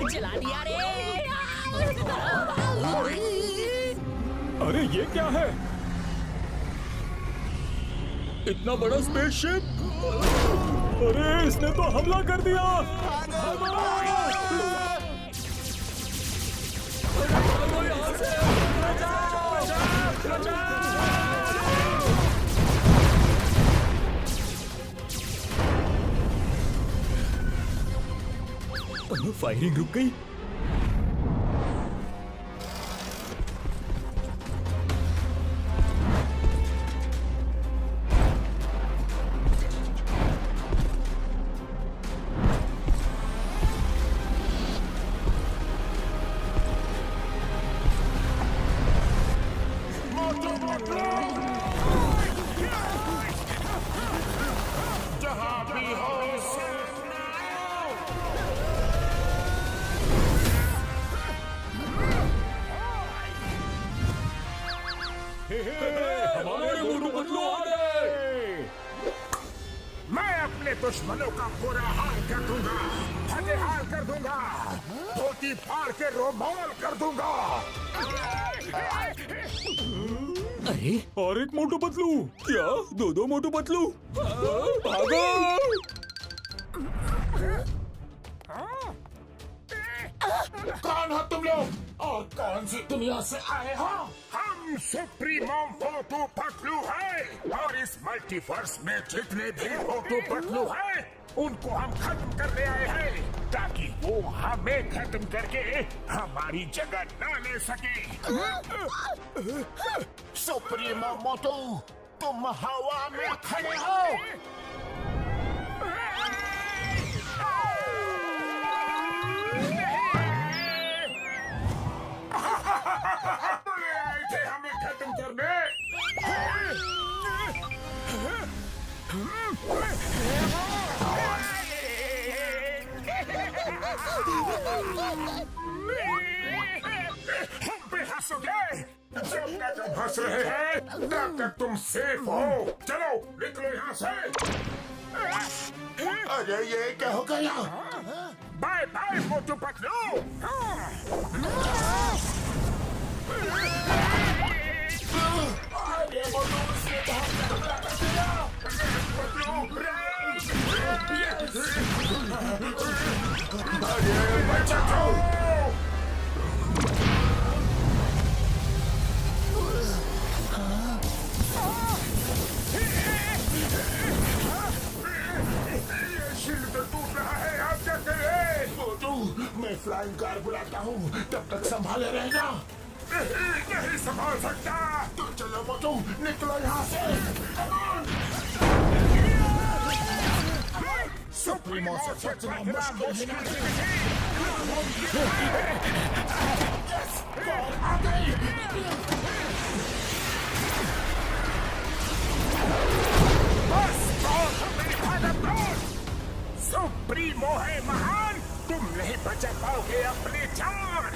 जला दिया रे। अरे ये क्या है? इतना बड़ा स्पेसशिप! अरे इसने तो हमला कर दिया! फायरिंग रुक गई। मैं अपने दुश्मनों का पूरा हाल कर दूंगा, फतेहाल कर दूंगा, धोती फाड़ के रोमाल कर दूंगा। अरे और एक मोटू पतलू। क्या? दो मोटू पतलू? भागो! कौन हो तुम लोग और कौन सी दुनिया से आए हो? हम सुप्रीमो मोटू पतलू हैं और इस मल्टीवर्स में जितने भी मोटू पतलू हैं उनको हम खत्म करने आए हैं ताकि वो हमें खत्म करके हमारी जगह न ले सके। सुप्रीमो मोटू, तुम हवा में खड़े हो। आए थे हमें खत्म करने। हम पे हंसोगे? जब तक हम हंस रहे हैं तब तक तुम सेफ हो। चलो निकलो यहाँ से। अरे ये क्या हो गया? Bye bye Motu Patlu. अरे मोटू उसने हमला कर दिया। अरे बचा दो। शील्ड तो टूट रहा है, आप क्या करें? मोटू, मैं फ्लाइंग कार बुलाता हूँ, तब तक संभाले रहना। नहीं संभाल सकता। तो चलो मोटू, निकलो यहाँ से। सुप्रीमो से बचना मुश्किल है। आ गई। बस सुप्रीमो है महान, तुम नहीं बचा पाओगे अपनी जान।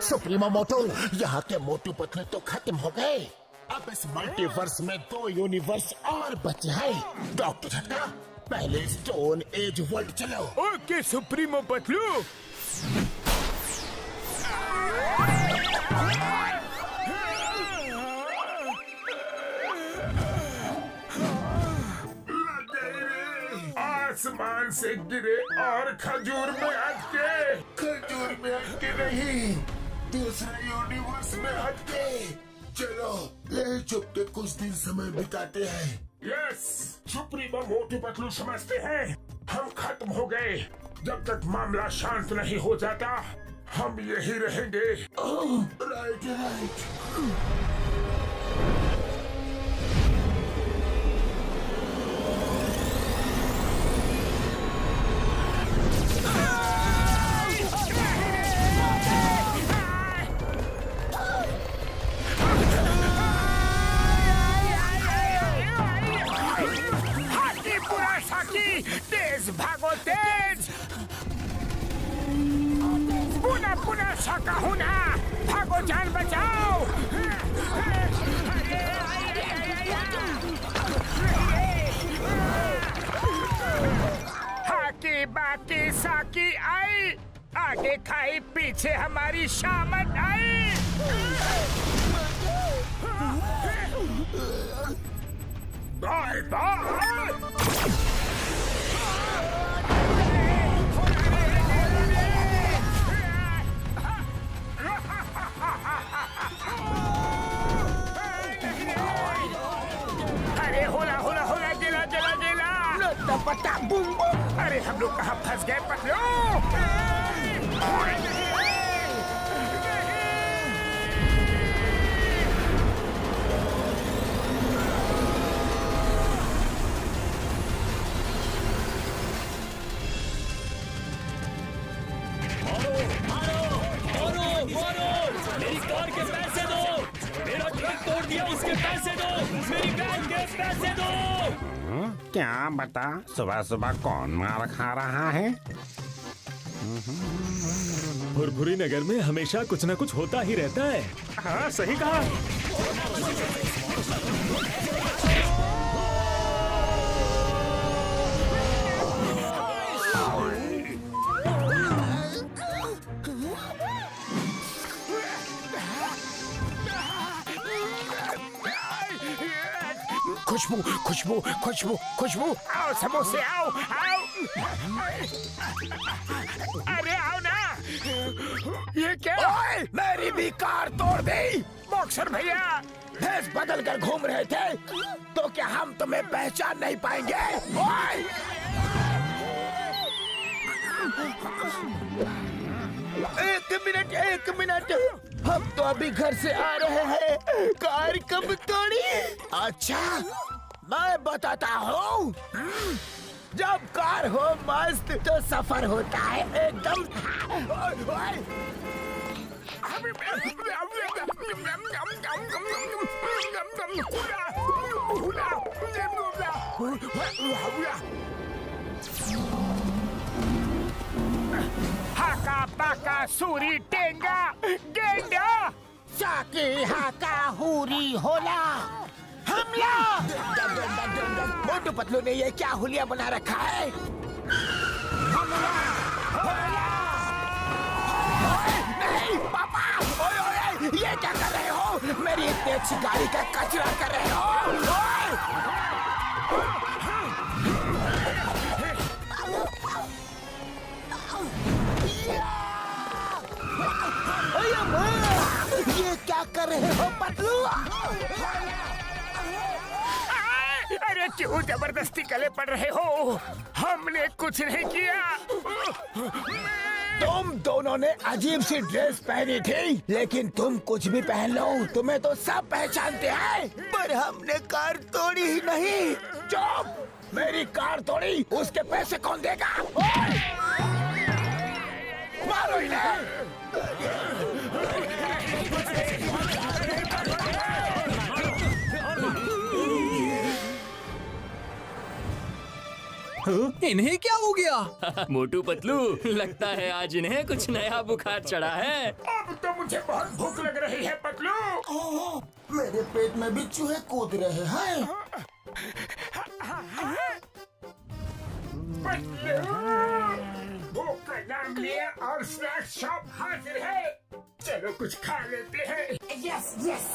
सुप्रीमो मोटू, यहाँ के मोटू पतलू तो खत्म हो गए। अब इस मल्टीवर्स में 2 यूनिवर्स और बचे हैं। डॉक्टर झटका, पहले स्टोन एज वर्ल्ड चलो। Okay supremo Patlu. आसमान से गिरे और खजूर में अटके। खजूर में अटके नहीं, दूसरे यूनिवर्स में अटके। चलो ले चुप के कुछ दिन समय बिताते हैं। यस, सुप्रीमो मोटू पतलू समझते हैं हम खत्म हो गए। जब तक मामला शांत नहीं हो जाता हम यही रहेंगे। Right right. तेज भागो तेज, वर्षा का हूँ ना, भागो जान बचाओ। हाकी बाकी साकी आई, आगे खाई पीछे हमारी शामत आई। Bye bye. अरे होला होला होला, गिला गिला गिला। पता बूम बूम। अरे हम लोग कहाँ फंस गए पतलू? मेरी कार के पैसे दो, मेरा ट्रक तोड़ दिया उसके पैसे दो, मेरी वैन के पैसे दो। क्या बता, सुबह सुबह कौन मार खा रहा है? भुरभुरी नगर में हमेशा कुछ न कुछ होता ही रहता है। हाँ सही कहा। खुशबू खुशबू खुशबू खुशबू, आओ समोसे आओ आओ। अरे आओ ना। ये क्या? ओए, मेरी भी कार तोड़ दी। बॉक्सर भैया, भेष बदल कर घूम रहे थे तो क्या हम तुम्हें पहचान नहीं पाएंगे? ओए! एक मिनट, हम तो अभी घर से आ रहे हैं, कार कब तोड़ी? अच्छा, मैं बताता हूँ। जब कार हो मस्त तो सफर होता है एकदम। हाका बाका सूरी टेंगा गेंडा, साकी हाका हुरी होला हमला। मोटू पतलू ने ये क्या हुलिया बना रखा है? नहीं पापा, ओए ओए, ये क्या कर रहे हो? मेरी इतनी अच्छी गाड़ी का कचरा कर रहे हो। ये क्या कर रहे हो पतलू? अरे क्यों जबरदस्ती गले पड़ रहे हो? हमने कुछ नहीं किया। तुम दोनों ने अजीब सी ड्रेस पहनी थी, लेकिन तुम कुछ भी पहन लो, तुम्हें तो सब पहचानते हैं। पर हमने कार तोड़ी ही नहीं। चुप! मेरी कार तोड़ी, उसके पैसे कौन देगा? मारो इन्हें। इन्हें क्या हो गया? मोटू पतलू, लगता है आज इन्हें कुछ नया बुखार चढ़ा है। अब तो मुझे बहुत भूख लग रही है पतलू। ओह, मेरे पेट में भी चूहे कूद रहे हैं। भूख का नाम लिया और स्नैक्स शॉप हाजिर है। चलो कुछ खा लेते हैं। Yes yes.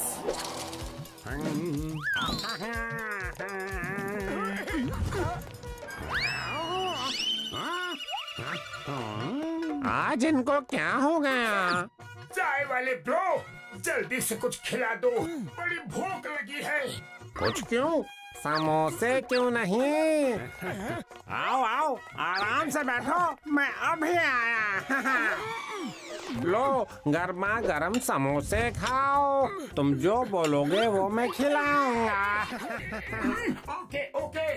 आज इनको क्या हो गया? चाय वाले ब्रो, जल्दी से कुछ खिला दो, बड़ी भूख लगी है। कुछ क्यों? समोसे क्यों नहीं? आओ आओ, आराम से बैठो, मैं अभी आया। लो, गर्मा गर्म समोसे खाओ। तुम जो बोलोगे वो मैं खिलाऊंगा। Okay okay.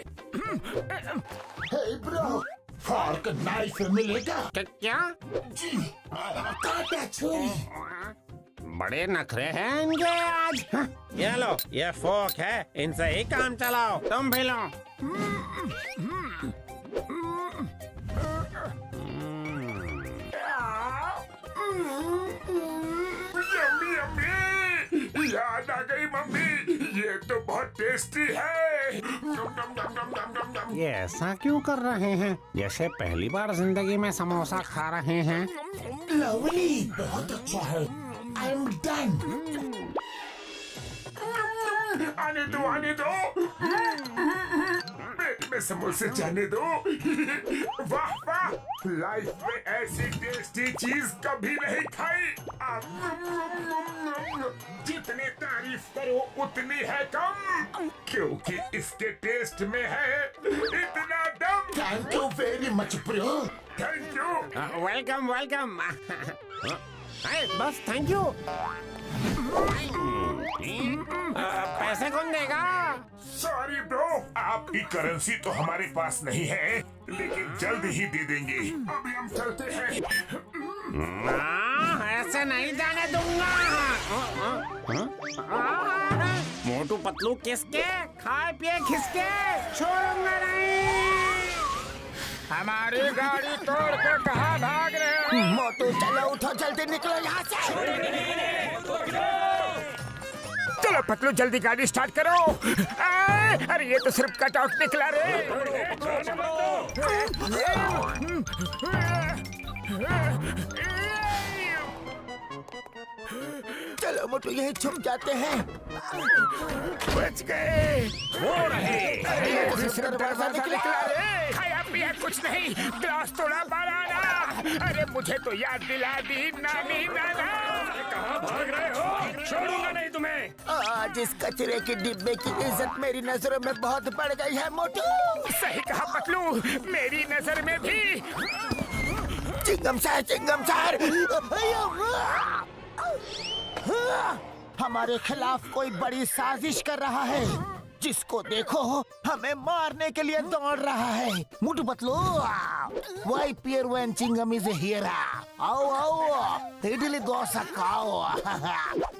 Hey bro, fork knife मिलेगा? क्या? जी, काटा छुरी। बड़े नखरे हैं इनके आज। ये लो, ये फोक है, इनसे ही काम चलाओ। तुम भी लो। यम्मी, याद आ गई मम्मी, ये तो बहुत टेस्टी है। ये ऐसा क्यों कर रहे हैं जैसे पहली बार जिंदगी में समोसा खा रहे हैं? लवली, बहुत अच्छा है। I am done. आने दो, आने दो, पेट में समोसे जाने दो। वाह वाह, लाइफ में ऐसी टेस्टी चीज कभी नहीं खाई। जितनी तारीफ करो उतनी है कम, क्योंकि इसके टेस्ट में है इतना दम। Thank you very much bro, thank you. Welcome welcome. बस थैंक यू। पैसे कौन देगा? सॉरी ब्रो, आपकी करेंसी तो हमारे पास नहीं है, लेकिन जल्द ही दे देंगे। अभी हम चलते हैं। ऐसे नहीं जाने दूंगा। मोटू पतलू किसके खाए पिए खिसके छोड़ूंगा नहीं। हमारी गाड़ी तोड़ के कहाँ भाग रहे हो? मोटू चलो, उठो, जल्दी निकलो यहाँ से। चलो पतलू, जल्दी गाड़ी स्टार्ट करो। अरे ये तो सिर्फ कट आउट निकला रे। चलो मोटू, यही छुप जाते हैं। बच गए। वो रहे। अरे ये तो सिर्फ दरवाजा निकला रे। खाया पिया कुछ नहीं, ग्लास तोड़ा बनाना। अरे मुझे तो याद दिला दी नानी नाना। कहाँ भाग रहे हो? छोड़ूंगा नहीं तुम्हें। आज इस कचरे के डिब्बे की इज्जत मेरी नजरों में बहुत बढ़ गई है मोटू। सही कहा पतलू, मेरी नजर में भी। चिंगम सर, चिंगम सर, हमारे खिलाफ कोई बड़ी साजिश कर रहा है। जिसको देखो हमें मारने के लिए दौड़ रहा है। Motu Patlu, why fear when Chingam is here. आओ आओ, इडली डोसा खाओ।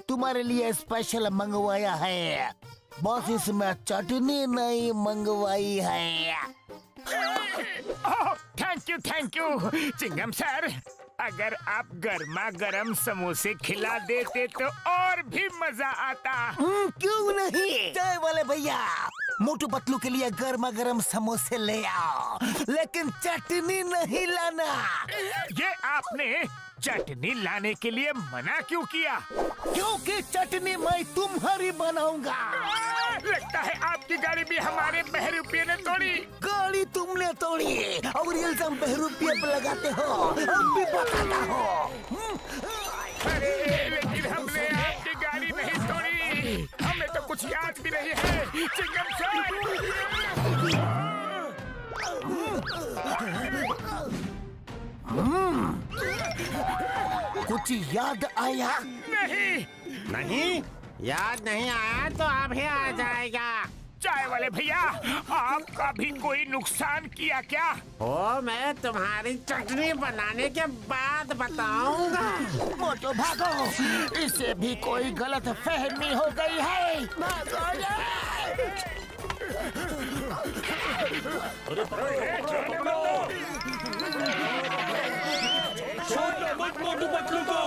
तुम्हारे लिए स्पेशल मंगवाया है। बस इसमें चटनी नहीं मंगवाई है। Thank you chewing gum sir. अगर आप गर्मा गर्म समोसे खिला देते तो और भी मजा आता। क्यों नहीं? चाय वाले भैया, मोटू पतलू के लिए गर्मा गर्म समोसे ले आओ, लेकिन चटनी नहीं लाना। ये आपने चटनी लाने के लिए मना क्यों किया? क्योंकि चटनी मैं तुम्हारी बनाऊंगा। लगता है आपकी गाड़ी भी हमारे बहरूपिये ने तोड़ी। गाड़ी तुमने तोड़ी और इल्जाम बहरूपिये पे लगाते हो। अब भी बताता हो। अरे लेकिन हमने आपकी गाड़ी नहीं तोड़ी, हमें तो कुछ याद भी नहीं है चिंगम सर। कुछ याद आया? नहीं याद नहीं आया तो अभी आ जाएगा। चाय वाले भैया, आपका भी कोई नुकसान किया क्या? ओ, मैं तुम्हारी चटनी बनाने के बाद बताऊंगा। मोटू भागो, इससे भी कोई गलत फहमी हो गई है। भागो मोटू पतलू को।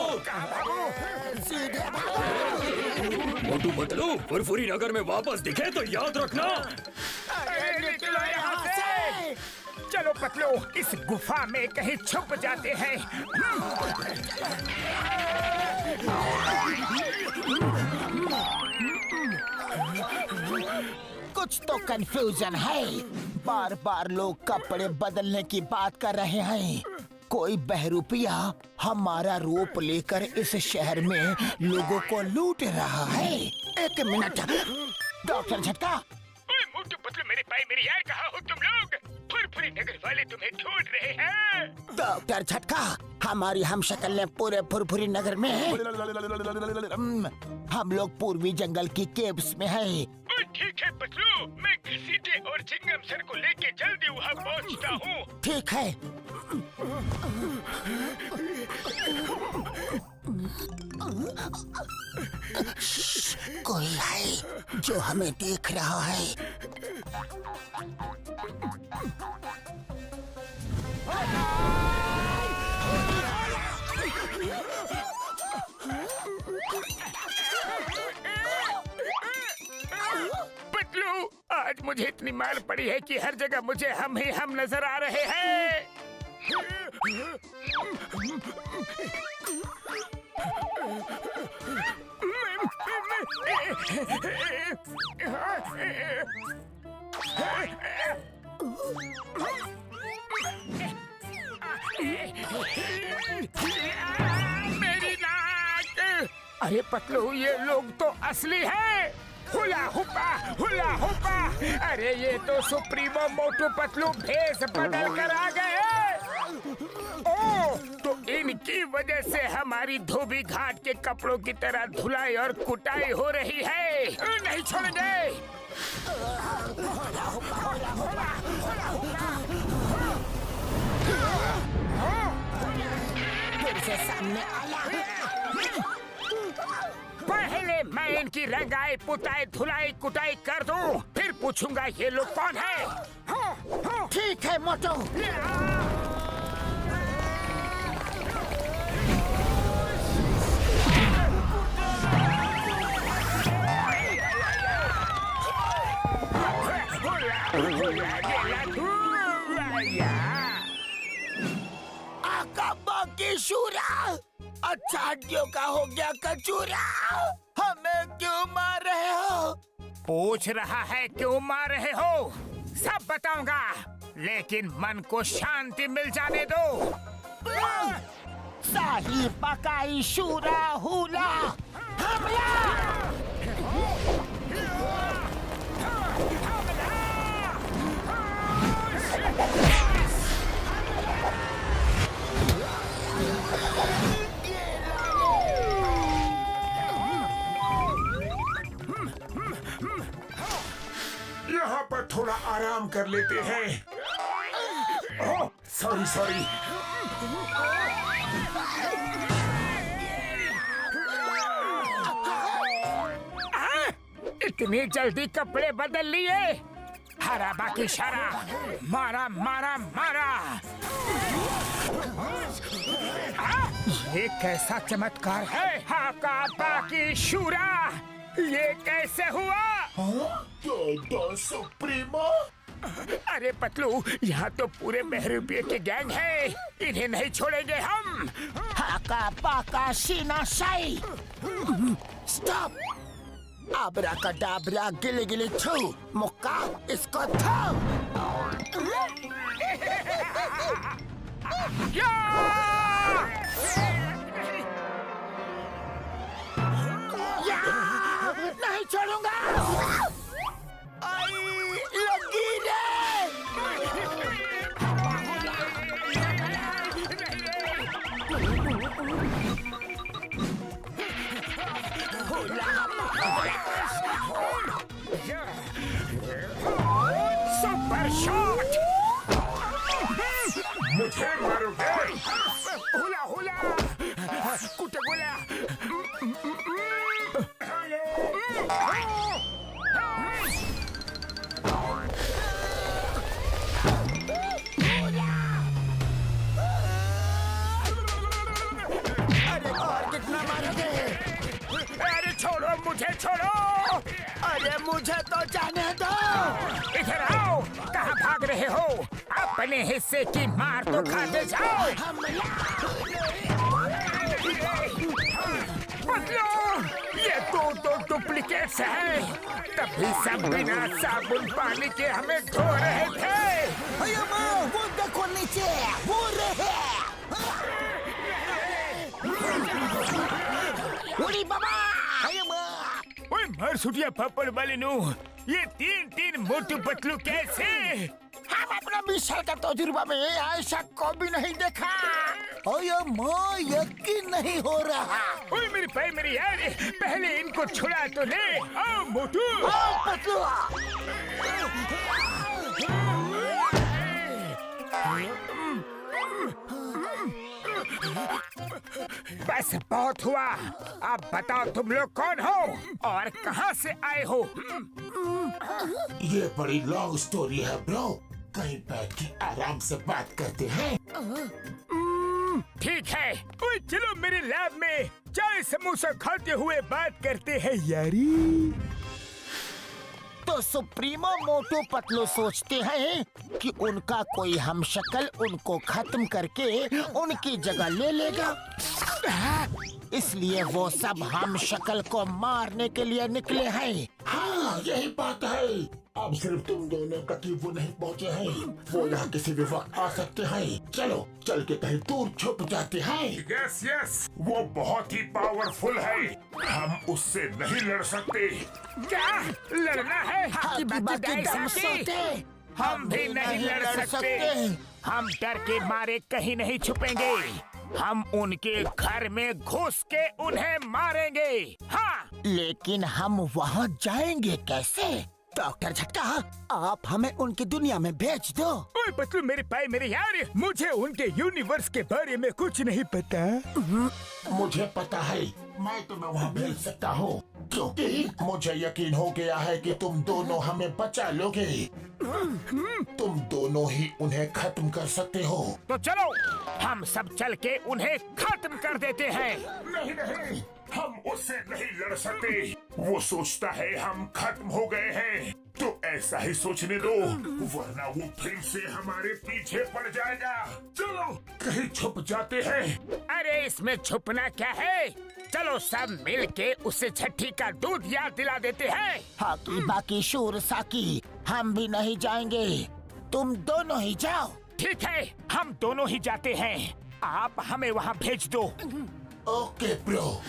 सीधे भागो। मोटू पतलू फुरफुरी नगर में वापस दिखे तो याद रखना। अरे निकलो यहाँ से। चलो पतलू, इस गुफा में कहीं छुप जाते हैं। कुछ तो कंफ्यूजन है। बार बार लोग कपड़े बदलने की बात कर रहे हैं। कोई बहरूपिया हमारा रूप लेकर इस शहर में लोगों को लूट रहा है। एक मिनट, डॉक्टर झटका। मोटू पतलू मेरे भाई, मेरी यार, कहाँ हो तुम लोग? फुरफुरी नगर वाले तुम्हें ढूंढ रहे हैं। डॉक्टर झटका, हमारी हम शक्ल ने पूरे फुरफुरी नगर में है। हम लोग पूर्वी जंगल की केव्स में है। ठीक है पतलू, मैं घसीटे और चिंगम सर को लेके जल्दी वहाँ पहुँचता हूँ। ठीक है। कोई है जो हमें देख रहा है। मुझे इतनी मार पड़ी है कि हर जगह मुझे हम ही हम नजर आ रहे हैं। मेरी नाक! अरे पतलू, ये लोग तो असली है। हुला हुपा। अरे ये तो सुप्रीमो मोटू पतलू भेष बदल कर आ गए हैं। ओ, तो इनकी वजह से हमारी धोबी घाट के कपड़ों की तरह धुलाई और कुटाई हो रही है। नहीं छोड़ेंगे। फिर से सामने आया। पहले मैं इनकी रंगाई पुताई धुलाई कुटाई कर दूं, फिर पूछूंगा ये लोग कौन है। ठीक है मोटू। आका की शूरा, अच्छा हड्डियों का हो गया कचूरा। हमें क्यों मार रहे हो? पूछ रहा है क्यों मार रहे हो? सब बताऊंगा, लेकिन मन को शांति मिल जाने दो। शाही पकाई शूरा हुला हमला। यहाँ पर थोड़ा आराम कर लेते हैं। ओह, सॉरी। इतनी जल्दी कपड़े बदल लिए? हरा बाकी शरा, मारा। ये कैसा चमत्कार है? हाका बाकी शूरा, ये कैसे हुआ? सुप्रीमो, अरे पतलू, यहाँ तो पूरे बहरूपिये के गैंग है, इन्हें नहीं छोड़ेंगे हम। हाका पाका शीना शाई। स्टॉप। आबरा का डाबरा गिले गिले छू मुक्का इसको थो। नहीं छोड़ूंगा। आई लगी रे। Super shot. मुझे मारोगे? हुला कुटगुला। अरे और कितना मारोगे? अरे छोड़ो, मुझे छोड़ो। अरे मुझे तो जाने दो। इधर आओ, कहाँ भाग रहे हो? अपने हिस्से की मार तो खाते जाओ। मतलब ये तो डुप्लीकेट्स हैं। तभी सब बिना साबुन पानी के हमें धो रहे थे। वो देखो नीचे, वो रहे। उड़ी बाबा। ओए मर सुटिया पापड़ वाले नु, ये तीन मोटू पतलू कैसे? हम अपना 20 साल का तजुर्बा में ऐसा कभी नहीं देखा। माँ यकीन नहीं हो रहा। ओए मेरी भाई मेरी यार, पहले इनको छुड़ा तो ले। आओ मोटू। पतलू। बस बहुत हुआ। अब बताओ तुम लोग कौन हो और कहाँ से आए हो? ये बड़ी लॉन्ग स्टोरी है ब्रो, कहीं बैठ के आराम से बात करते हैं। ठीक है, ओए चलो मेरे लैब में चाय समोसा खाते हुए बात करते हैं यारी। तो तो सुप्रीमो मोटू पतलू सोचते हैं कि उनका कोई हमशक्ल उनको खत्म करके उनकी जगह ले लेगा, इसलिए वो सब हमशक्ल को मारने के लिए निकले हैं। हाँ, यही बात है। अब सिर्फ तुम दोनों तक ही वो नहीं पहुँचे हैं। वो यहाँ किसी भी वक्त आ सकते हैं। चलो चल के कहीं दूर छुप जाते हैं। यस यस, वो बहुत ही पावरफुल है, हम उससे नहीं लड़ सकते। क्या लड़ना है? हाथी बाकी दम सोते हम भी नहीं लड़ सकते। हम डर के मारे कहीं नहीं छुपेंगे। हम उनके घर में घुस के उन्हें मारेंगे। हाँ, लेकिन हम वहाँ जाएंगे कैसे? डॉक्टर झटका, आप हमें उनकी दुनिया में भेज दो। ओए पतलू मेरे भाई मेरे यार, मुझे उनके यूनिवर्स के बारे में कुछ नहीं पता। मुझे पता है, मैं तुम्हें वहाँ भेज सकता हूँ, क्योंकि मुझे यकीन हो गया है कि तुम दोनों हमें बचा लोगे। तुम दोनों ही उन्हें खत्म कर सकते हो। तो चलो हम सब चल के उन्हें खत्म कर देते हैं। नहीं नहीं, हम उससे नहीं लड़ सकते। वो सोचता है हम खत्म हो गए हैं, तो ऐसा ही सोचने दो, वरना वो फिर से हमारे पीछे पड़ जाएगा। चलो कहीं छुप जाते हैं। अरे इसमें छुपना क्या है? चलो सब मिल के उसे छठी का दूध याद दिला देते हैं। हाकी बाकी शूर साकी, हम भी नहीं जाएंगे, तुम दोनों ही जाओ। ठीक है, हम दोनों ही जाते हैं, आप हमें वहाँ भेज दो। Okay bro.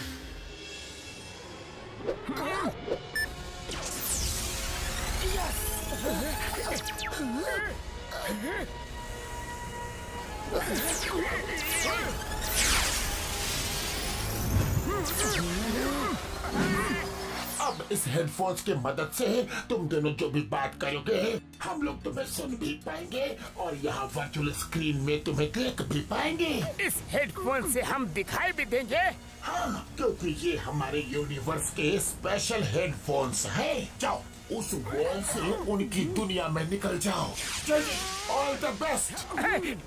अब इस हेडफोन्स की मदद से तुम दोनों जो भी बात करोगे हम लोग तुम्हें सुन भी पाएंगे और यहाँ वर्चुअल स्क्रीन में तुम्हें देख भी पाएंगे। इस हेडफोन से हम दिखाई भी देंगे। हाँ, क्योंकि ये हमारे यूनिवर्स के स्पेशल हेडफोन्स हैं। जाओ उस वॉल से उनकी दुनिया में निकल जाओ। चलिए, all the best.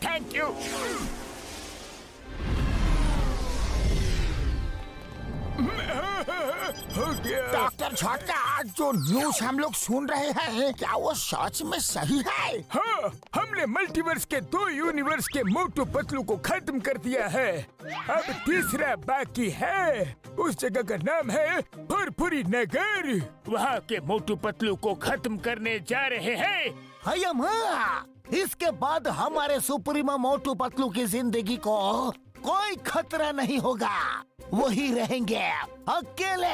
Thank you. Doctor झटका, आज जो न्यूज हम लोग सुन रहे हैं क्या वो सच में सही है? हाँ, हमने मल्टीवर्स के 2 यूनिवर्स के मोटू पतलू को खत्म कर दिया है। अब तीसरा बाकी है। उस जगह का नाम है फुरफुरी नगर। वहाँ के मोटू पतलू को खत्म करने जा रहे हैं। इसके बाद हमारे सुप्रीमो मोटू पतलू की जिंदगी को कोई खतरा नहीं होगा। वही रहेंगे अकेले,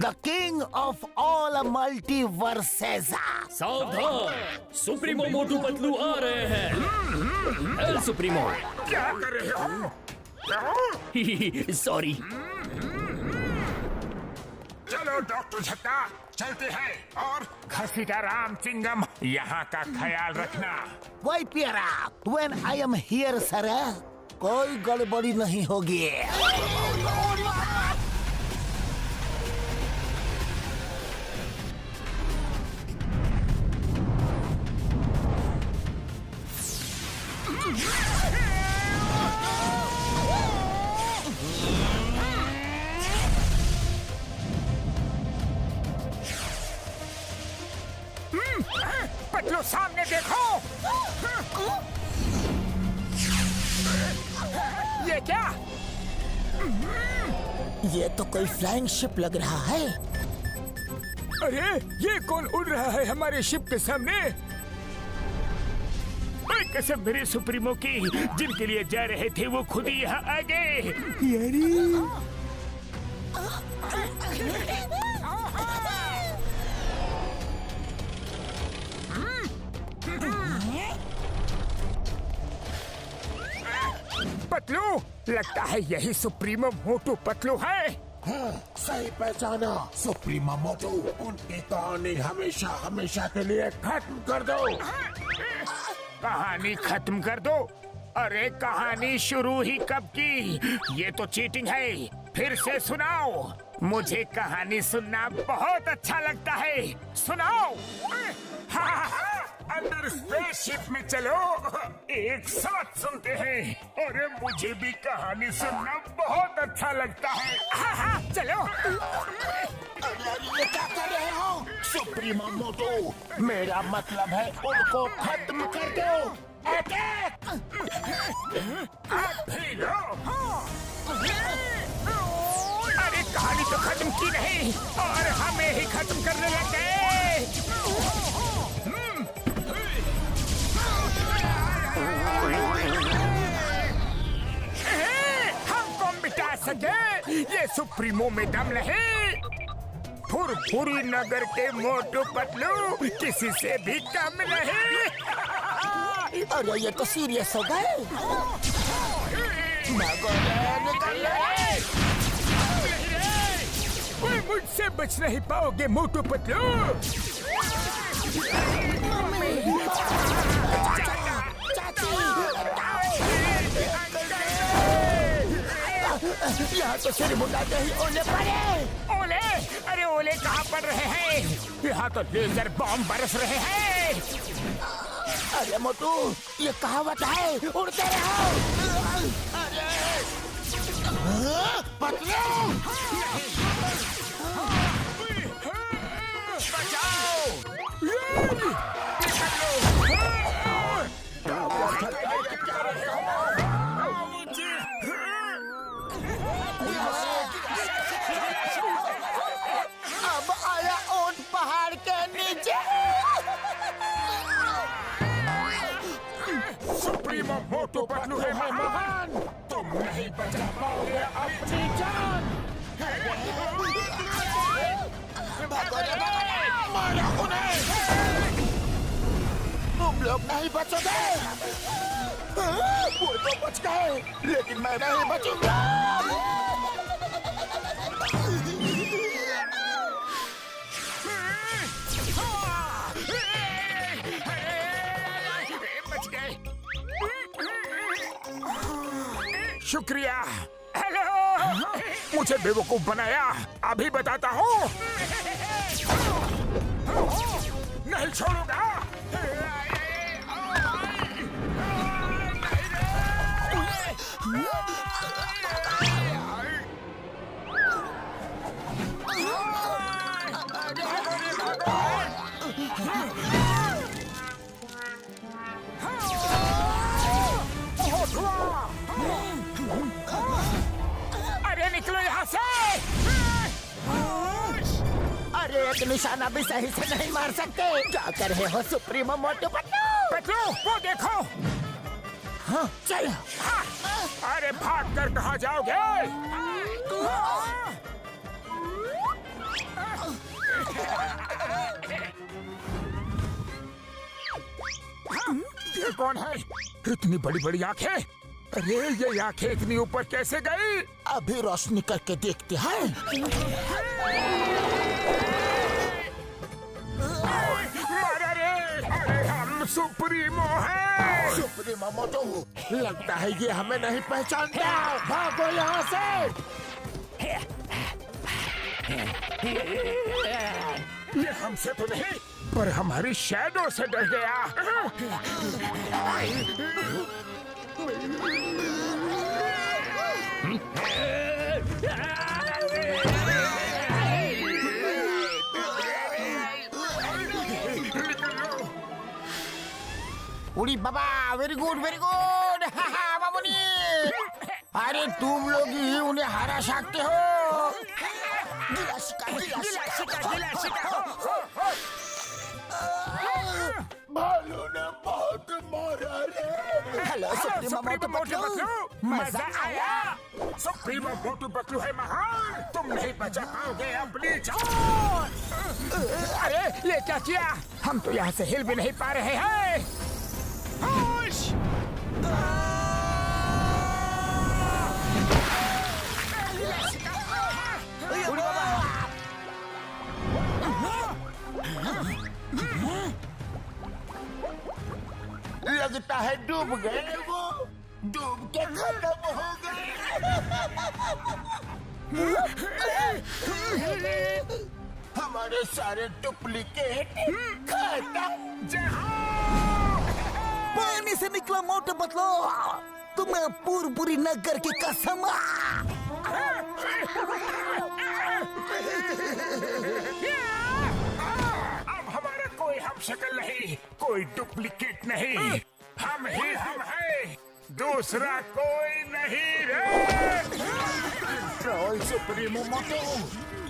the king of all multiverses. सावधान, सुप्रीमो मोटू पतलू आ रहे हैं। L supremo. क्या कर रहे हो? सॉरी। चलो डॉक्टर झट्टा, चलते हैं। और घसीटा राम चिंगम, यहाँ का ख्याल रखना। वही प्यारा, when I am here sir, कोई गड़बड़ी नहीं होगी। पतलू सामने देखो। ये क्या? ये तो कोई फ्लाइंग शिप लग रहा है। अरे ये कौन उड़ रहा है हमारे शिप के सामने? कसम मेरे सुप्रीमो की, जिनके लिए जा रहे थे वो खुद ही यहाँ आ गए। पतलू, लगता है यही सुप्रीमो मोटू पतलू है। हाँ, सही पहचाना। सुप्रीमो मोटू, उनकी कहानी हमेशा हमेशा के लिए खत्म कर दो। कहानी खत्म कर दो? अरे कहानी शुरू ही कब की? ये तो चीटिंग है। फिर से सुनाओ, मुझे कहानी सुनना बहुत अच्छा लगता है। सुनाओ। अंदर स्पेसशिप में चलो, एक साथ सुनते हैं। अरे मुझे भी कहानी सुनना बहुत अच्छा लगता है। हाँ, चलो। अरे ये क्या कर रहे हो सुप्रीमो मोटू? मेरा मतलब है उनको खत्म कर दो। अटैक! भी लो। अरे कहानी तो खत्म की नहीं और हमें ही खत्म करने लग गए। हमको मिटा सके ये सुप्रीमो में दम नहीं। फुरफुरी नगर के मोटू पतलू किसी से भी कम नहीं। अरे ये तो सीरियस हो गए। कोई मुझसे बच नहीं पाओगे मोटू पतलू। यहाँ तो सिर मुंडाते ही ओले पड़े। ओले? अरे ओले कहाँ पड़ रहे हैं? यहाँ तो लेजर बॉम्ब बरस रहे हैं। अरे मोटू ये कहावत है, उड़ते रहो। पतलू अब आया ऊंट पहाड़ के नीचे। सुप्रीमो मोटू पतलू है महान, तुम नहीं बचा पाओगे अपनी जान। मारो उन्हें। तुम लोग नहीं बचोगे। वो तो बच गए लेकिन मैं नहीं बचूंगा। शुक्रिया। हेलो, मुझे बेवकूफ बनाया। अभी बताता हूँ। नहीं छोड़ूंगा। अरे निकलो यहाँ से। अरे एक निशाना भी सही से नहीं मार सकते। क्या कर रहे हो सुप्रीमो मोटू पतलू? पतलू वो देखो। हाँ चल। हाँ। अरे भाग कर कहाँ जाओगे? ये कौन है? इतनी बड़ी बड़ी आंखें। अरे ये आंखें इतनी ऊपर कैसे गई? अभी रोशनी करके देखते हैं। अरे हम सुप्रीमो हैं। सुप्रीमो मोटू लगता है ये हमें नहीं पहचानता। भागो यहाँ से। ये हमसे तो नहीं पर हमारी शैडो से डर गया। उड़ी बाबा वेरी गुड बाबूनी। अरे तुम लोग ही उन्हें हरा सकते हो। भालू ने बहुत मारा रे। हेलो सुप्रीमो मोटू पतलू, मजा आया। सुप्रीमो मोटू पतलू है महान, तुम नहीं बचा पाओगे अपनी जान। अरे ये क्या किया? हम तो यहाँ से हिल भी नहीं पा रहे हैं। होश! लगता है डूब गए वो। डूब के खत्म हो गए। हमारे सारे डुप्लीकेट खत्म। जहाँ पानी से निकला मोटू पतलू, तुम्हें पूरी नगर की कसम। अब हमारा कोई हम शक्ल नहीं, कोई डुप्लीकेट नहीं, हम ही हम हैं, दूसरा कोई नहीं रे। ट्रोल सुप्रीमो मोटू,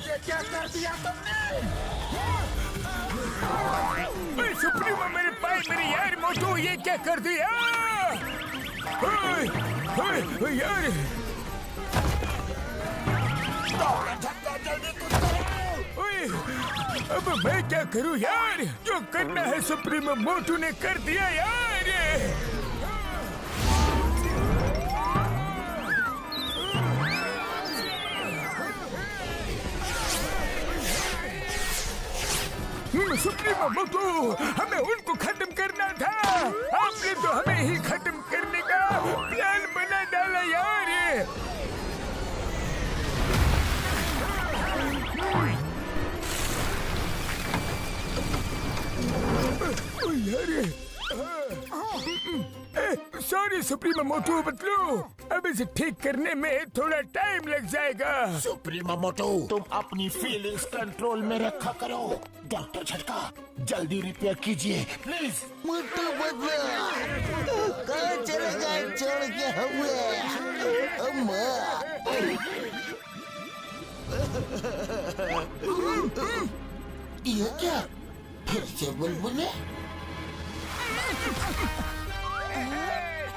ये क्या कर दिया तुमने? सुप्रीमो मेरे पाए मेरे यार मोटू, ये क्या कर दिया? ओए यार, ओए, अब मैं क्या करूं यार? जो करना है सुप्रीमो मोटू ने कर दिया यार। सुप्रीमो मोटू, हमें उनको खत्म करना था। आपने तो हमें ही खत्म करने का प्लान बना डाला यार। सॉरी सुप्रीमो मोटू पतलू, अब इसे ठीक करने में थोड़ा टाइम लग जाएगा। सुप्रीमो मोटू, तुम अपनी फीलिंग्स कंट्रोल में रखा करो। डॉक्टर झटका, जल्दी रिपेयर कीजिए प्लीज। मोटू पतलू कहाँ चले गए छोड़ के हमें? अम्मा, ये क्या फिर से बुलबुले?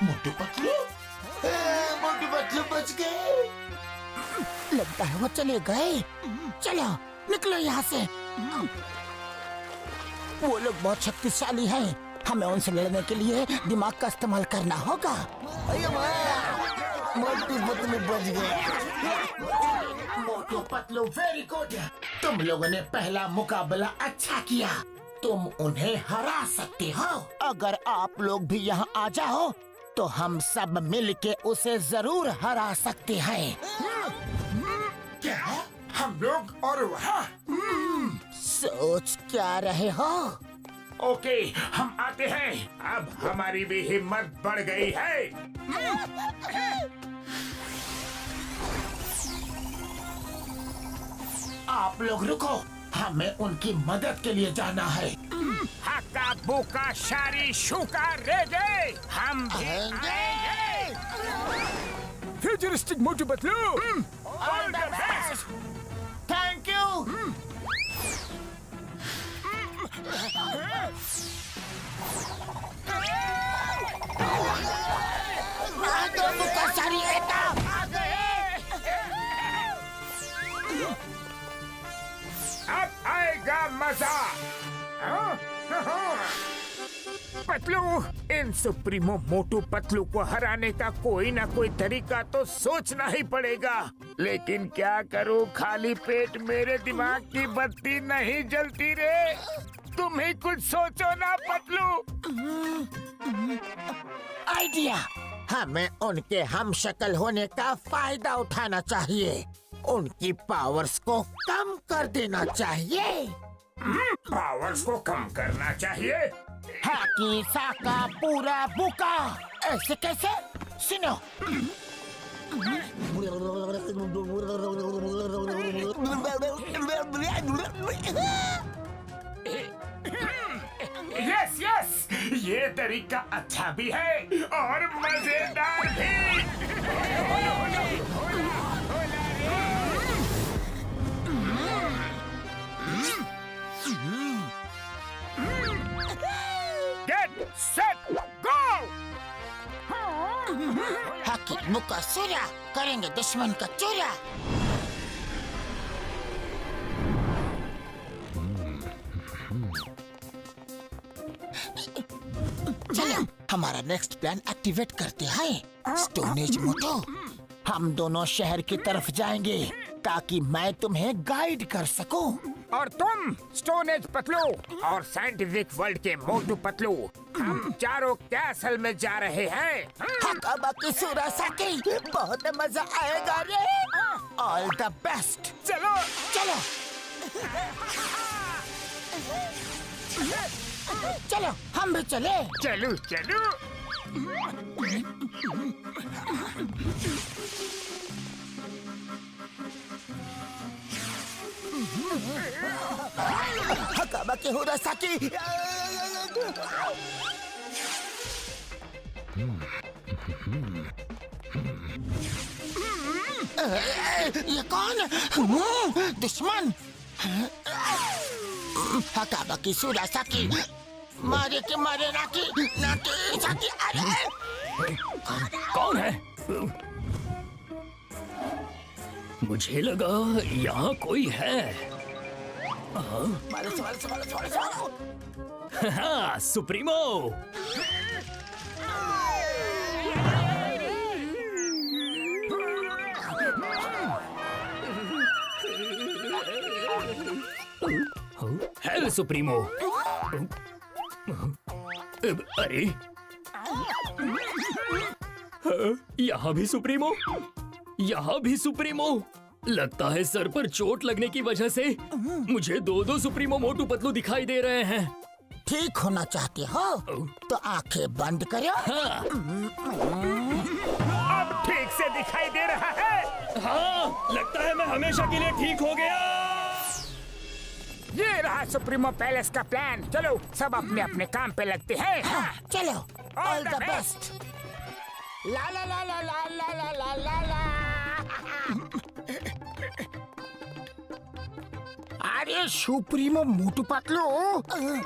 मोटू पतलू बच गए। लगता है वो चले गए। चलो निकलो यहाँ से। वो लोग बहुत शक्तिशाली हैं, हमें उनसे लड़ने के लिए दिमाग का इस्तेमाल करना होगा। मोटू पतलू बच गए। मोटू पतलू वेरी गुड, तुम लोगों ने पहला मुकाबला अच्छा किया, तुम उन्हें हरा सकते हो। अगर आप लोग भी यहाँ आ जाओ तो हम सब मिलके उसे जरूर हरा सकते हैं। क्या हम लोग और वहाँ? सोच क्या रहे हो? ओके, हम आते हैं। अब हमारी भी हिम्मत बढ़ गई है। आप लोग रुको, हमें उनकी मदद के लिए जाना है। हक्का बुका शारी शुका रे दे, हम भी आएंगे। Futuristic Motu Patlu, all the best. Thank you. अब आएगा मजा। पतलू, इन सुप्रीमो मोटू पतलू को हराने का कोई ना कोई तरीका तो सोचना ही पड़ेगा। लेकिन क्या करूं, खाली पेट मेरे दिमाग की बत्ती नहीं जलती रे। तुम ही कुछ सोचो ना पतलू। आइडिया, हमें उनके हम शक्ल होने का फायदा उठाना चाहिए। उनकी पावर्स को कम कर देना चाहिए। पावर्स को कम करना चाहिए? हाकी साका पूरा बुका, ऐसे कैसे? सुनो, यस यस, ये तरीका अच्छा भी है और मजेदार भी। Get set go. हाकी बुका सूर्या, करेंगे दुश्मन का चूरा। चलो हमारा नेक्स्ट प्लान एक्टिवेट करते हैं। स्टोन एज मोटो, हम दोनों शहर की तरफ जाएंगे ताकि मैं तुम्हें गाइड कर सकूं। और तुम स्टोन एज पतलू और साइंटिफिक वर्ल्ड के मोटू पतलू, हम चारों कैसल में जा रहे हैं। बाकी सूरासाकी, बहुत मजा आएगा रे। All the best. चलो चलो। चलो हम भी चले। चलो चलो। हकाबाकी हुरासाकी। ये कौन? दुश्मन। हकाबाकी सुरासाकी। मारे के मारे नाकी नाकी साकी। अरे कौन है? मुझे लगा यहाँ कोई है। मारो मारो मारो मारो मारो। हाँ, सुप्रीमो। Hello supremo. अरे यहाँ भी सुप्रीमो, यहाँ भी सुप्रीमो। लगता है सर पर चोट लगने की वजह से मुझे दो सुप्रीमो मोटू पतलू दिखाई दे रहे हैं। ठीक होना चाहते हो तो आंखें बंद करो। हाँ, अब ठीक से दिखाई दे रहा है। हाँ, लगता है मैं हमेशा के लिए ठीक हो गया। ये रहा सुप्रीमो पैलेस का प्लान। चलो सब अपने अपने काम पे लगते हैं। हाँ। चलो ऑल द बेस्ट। ला ला ला ला ला ला ला ला ला। अरे सुप्रीमो मोटू पतलू,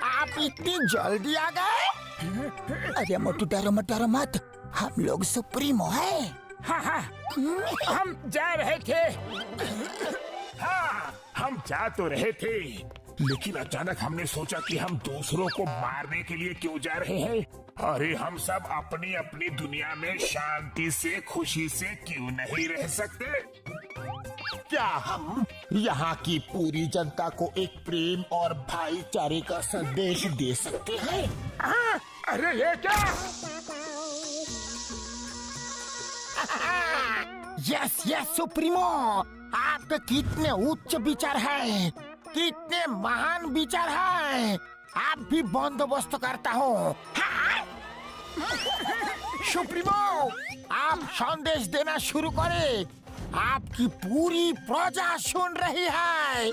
आप इतनी जल्दी आ गए? अरे मोटू डरो मत, हम लोग सुप्रीमो है। हाँ हाँ, हम जा रहे थे। हाँ, हम जा तो रहे थे, लेकिन अचानक हमने सोचा कि हम दूसरों को मारने के लिए क्यों जा रहे हैं। अरे हम सब अपनी अपनी दुनिया में शांति से खुशी से क्यों नहीं रह सकते? क्या हम यहाँ की पूरी जनता को एक प्रेम और भाईचारे का संदेश दे सकते हैं? हाँ, अरे ये क्या? यस यस सुप्रीमो, आपके कितने उच्च विचार हैं, कितने महान विचार हैं। आप भी बंदोबस्त करता हो। सुप्रीमो, आप संदेश देना शुरू करें। आपकी पूरी प्रजा सुन रही है।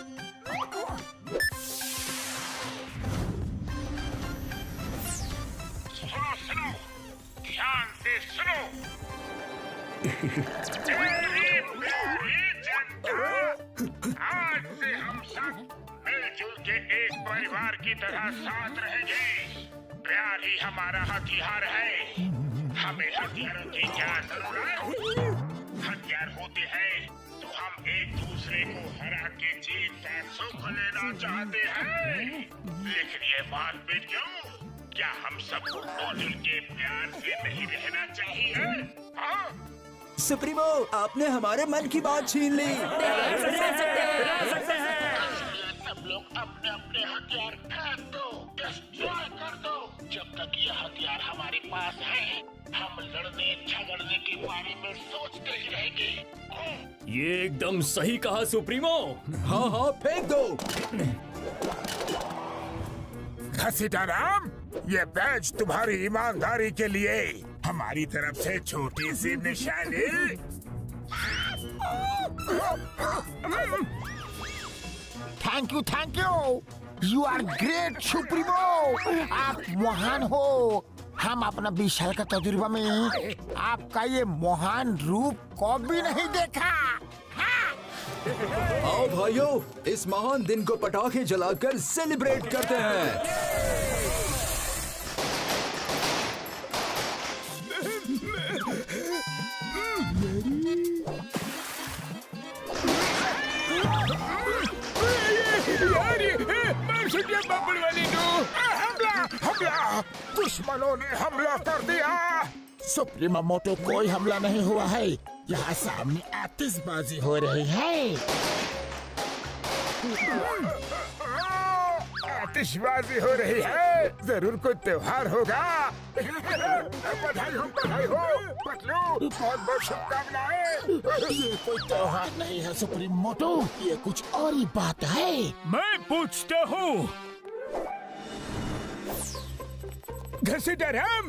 सुनो, ध्यान से सुनो। मेरी प्यारी जनता, आज से हम सब मिलजुल के एक परिवार की तरह साथ रहेंगे। प्यार ही हमारा हथियार है। हमें हथियारों की क्या जरूरत? हथियार होते हैं तो हम एक दूसरे को हरा के जीत का सुख लेना चाहते हैं। लेकिन ये बात भी क्यों? क्या हम सबको मिलजुल के प्यार से नहीं रहना चाहिए? हाँ? सुप्रीमो, आपने हमारे मन की बात छीन ली। सब लोग अपने अपने हथियार फेंक दो, डिस्ट्रॉय कर दो। जब तक ये हथियार हमारे पास है, हम लड़ने झगड़ने के बारे में सोचते ही रहेंगे। ये एकदम सही कहा सुप्रीमो। हाँ हाँ, फेंक दो। घसीटाराम, ये बैज तुम्हारी ईमानदारी के लिए हमारी तरफ से छोटी सी निशानी। Thank you. You are great supremo, आप महान हो। हम अपना 20 साल का तजुर्बा में आपका ये महान रूप कभी नहीं देखा। आओ भाइयों, इस महान दिन को पटाखे जलाकर सेलिब्रेट करते हैं। हमला! दुश्मनों ने हमला कर दिया। सुप्रीमो मोटो, कोई हमला नहीं हुआ है। यहाँ सामने आतिशबाजी हो रही है। आतिशबाजी हो रही है, जरूर कोई त्योहार होगा। बधाई हो पतलू, बहुत बहुत शुभकामनाएं। ये कोई त्योहार नहीं है सुप्रीमो मोटो, ये कुछ और ही बात है। मैं पूछता हूँ, घसीटाराम,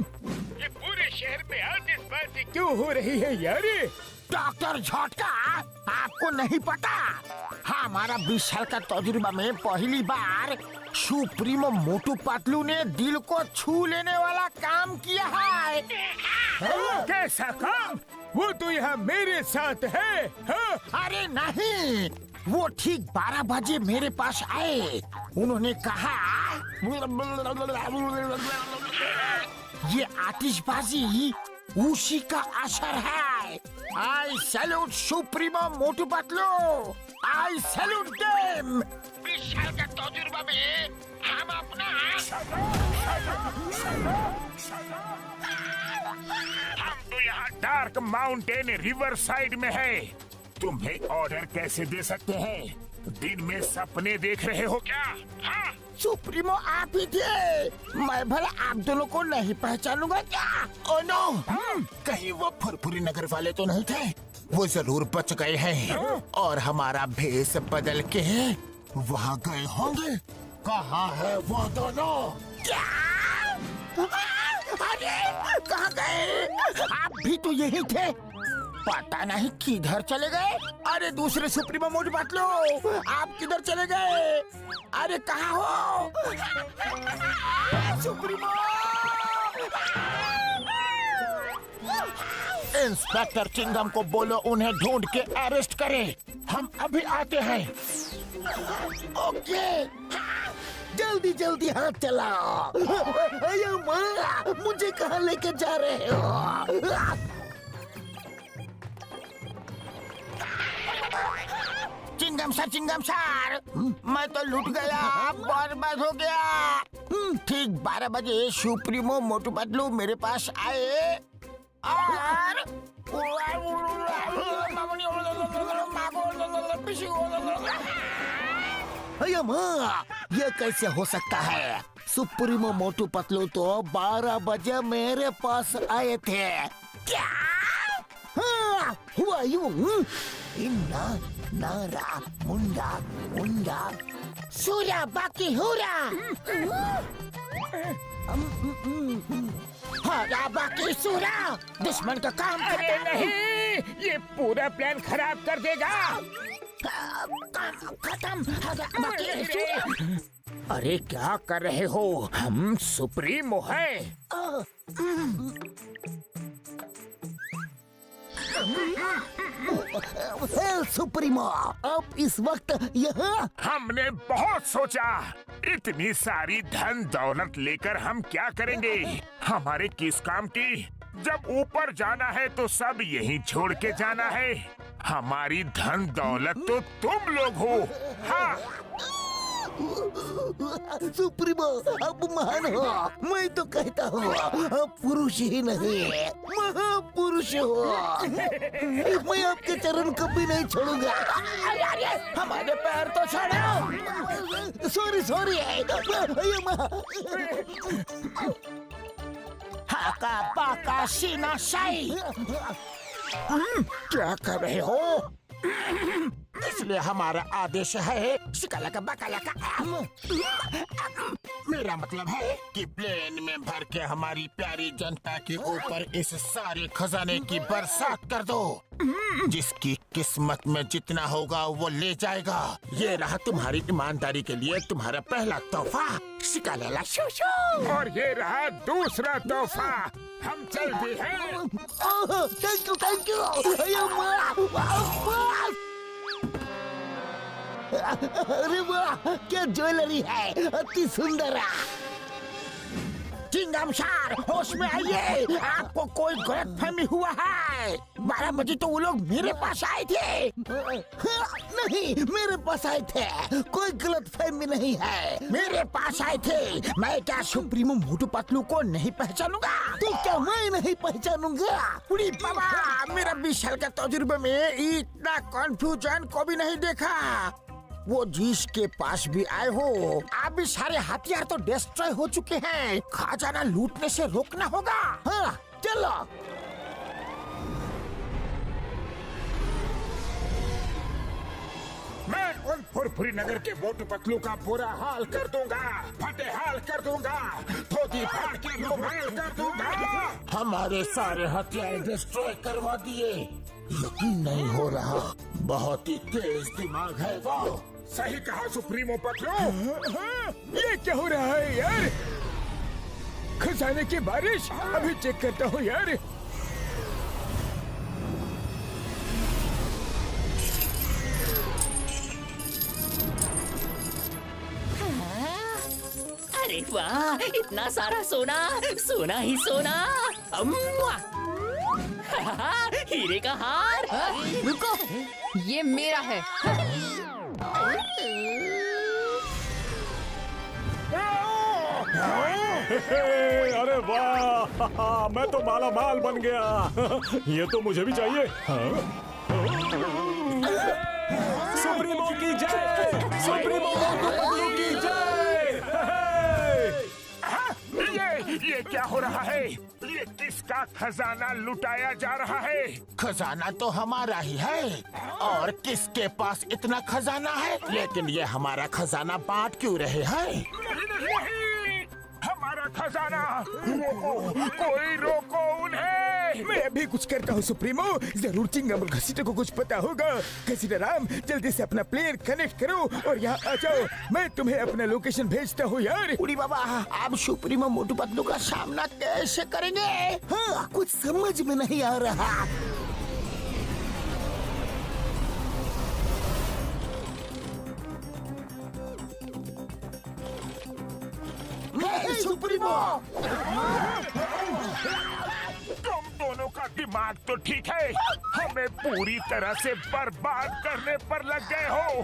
ये पूरे शहर में आतिशबाजी क्यों हो रही है यार? डॉक्टर झटका, आपको नहीं पता, हमारा 20 साल का तजुर्बा में पहली बार सुप्रीमो मोटू पतलू ने दिल को छू लेने वाला काम किया है। कैसा काम? वो तो यहाँ मेरे साथ है। हाँ? अरे नहीं, वो ठीक 12 बजे मेरे पास आए। उन्होंने कहा ये आतिशबाजी उसी का असर है। आई सैल्यूट सुप्रीमो मोटू पतलू, आई सैल्यूट देम। 20 साल का तजुर्बा में हम अपना हम तो यहाँ डार्क माउंटेन रिवर साइड में है। तुम्हें ऑर्डर कैसे दे सकते हैं? दिन में सपने देख रहे हो क्या? हाँ? सुप्रीमो आप ही थे। मैं भला आप दोनों को नहीं पहचानूंगा क्या? ओ नो, कहीं वो फुरफुरी नगर वाले तो नहीं थे? वो जरूर बच गए हैं और हमारा भेष बदल के वहाँ गए होंगे। कहाँ है वो दोनों? क्या? अरे कहाँ गए? आप भी तो यही थे, पता नहीं किधर चले गए। अरे दूसरे सुप्रीमो मोटू पतलू, आप किधर चले गए? अरे कहाँ हो सुप्रीमो? इंस्पेक्टर चिंगम को बोलो उन्हें ढूंढ के अरेस्ट करे। हम अभी आते हैं। ओके, जल्दी जल्दी हाथ चलाओ। अरे माँ, मुझे कहाँ लेके जा रहे हो? चिंगम सर, मैं तो लूट गया, बर्बाद हो गया। ठीक 12 बजे सुप्रीमो मोटू पतलू मेरे पास आए और अरे माँ, ये कैसे हो सकता है? सुप्रीमो मोटू पतलू तो 12 बजे मेरे पास आए थे। क्या? हाँ, हुआ यूं। इन्ना नारा मुंडा मुंडा सूरा बाकी हुरा, हरा बाकी सूरा, दुश्मन का काम अरे नहीं, ये पूरा प्लान खराब कर देगा। खत्म, हरा बाकी सूरा। अरे क्या कर रहे हो? हम सुप्रीमो हैं। सुप्रीमो, अब इस वक्त यहाँ? हमने बहुत सोचा, इतनी सारी धन दौलत लेकर हम क्या करेंगे? हमारे किस काम की? जब ऊपर जाना है तो सब यहीं छोड़ के जाना है। हमारी धन दौलत तो तुम लोग हो। हाँ, सुप्रीमो, अब महान हो। मैं तो कहता हूँ अब पुरुष ही नहीं, महापुरुष हो। मैं आपके चरण कभी नहीं छोड़ूंगा। अरे हमारे पैर तो छोड़ो। सॉरी हाका पाका सीना शाही। क्या कर रहे हो? इसलिए हमारा आदेश है शिकालाका बाकालाका। मेरा मतलब है कि प्लेन में भर के हमारी प्यारी जनता के ऊपर इस सारे खजाने की बरसात कर दो। जिसकी किस्मत में जितना होगा वो ले जाएगा। ये रहा तुम्हारी ईमानदारी के लिए तुम्हारा पहला तोहफा, शिकालाला शूशू। और ये रहा दूसरा तोहफा। हम चलते हैं। Thank you. अरे वाह, क्या ज्वेलरी है, अति सुंदर। चिंगम सर, होश में आइए, आपको कोई गलतफहमी हुआ है। 12 बजे तो वो लोग मेरे पास आए थे। नहीं, मेरे पास आए थे, कोई गलतफहमी नहीं है। मेरे पास आए थे। मैं क्या सुप्रीमो मोटू पतलू को नहीं पहचानूंगा? तो क्या मैं नहीं पहचानूंगा? उड़ी बाबा, मेरा 20 साल का तजुर्बे में इतना कंफ्यूजन को भी नहीं देखा। वो जिसके पास भी आए हो, आप भी सारे हथियार तो डिस्ट्रॉय हो चुके हैं। खजाना लूटने से रोकना होगा। हाँ, चलो। मैं उन फुरफुरी नगर के मोटू पतलू का बुरा हाल कर दूंगा, फटे हाल कर दूंगा, धोती फाड़ के रुमाल कर दूंगा। हमारे सारे हथियार डिस्ट्रॉय करवा दिए। यकीन नहीं हो रहा, बहुत ही तेज दिमाग है वो। सही कहा सुप्रीमो पतलू। ये क्या हो रहा है यार? खजाने की बारिश। अभी चेक करता हूँ यार। अरे वाह, इतना सारा सोना, सोना ही सोना। अम्मा! हीरे का हार। रुको, ये मेरा है। अरे वाह, मैं तो माला माल बन गया। ये तो मुझे भी चाहिए। सुप्रीमो की जय, सुप्रीमो मोटू पतलू की जय। ये क्या हो रहा है? ये किसका खजाना लुटाया जा रहा है? खजाना तो हमारा ही है, और किसके पास इतना खजाना है? लेकिन ये हमारा खजाना बांट क्यों रहे हैं? नहीं, हमारा खजाना। रोको, कोई रोको उन्हें। मैं अभी कुछ करता हूँ सुप्रीमो। जरूर चिंगम और घसीटे को कुछ पता होगा। घसीटा राम, जल्दी से अपना प्लेयर कनेक्ट करो और यहाँ आ जाओ। मैं तुम्हें अपना लोकेशन भेजता हूँ यार। उड़ी बाबा, आप सुप्रीमो मोटू पतलू का सामना कैसे करेंगे? हाँ, कुछ समझ में नहीं आ रहा। सुप्रीमो, तुम दोनों का दिमाग तो ठीक है, हमें पूरी तरह से बर्बाद करने पर लग गए हो।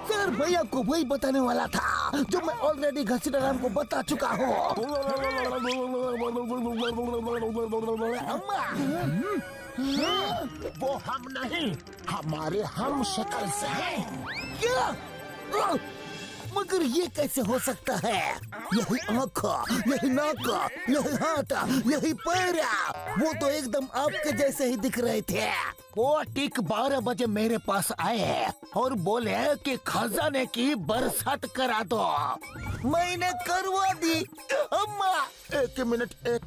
सर भैया को वही बताने वाला था जो मैं ऑलरेडी घसीटा राम को बता चुका हूँ। वो हम नहीं, हमारे हम शक्ल से हैं। क्या? मगर ये कैसे हो सकता है? यही आँख, यही नाक, यही हाथ, यही पैर, वो तो एकदम आपके जैसे ही दिख रहे थे। वो ठीक 12 बजे मेरे पास आए और बोले कि खजाने की बरसात करा दो। मैंने करवा दी। अम्मा, एक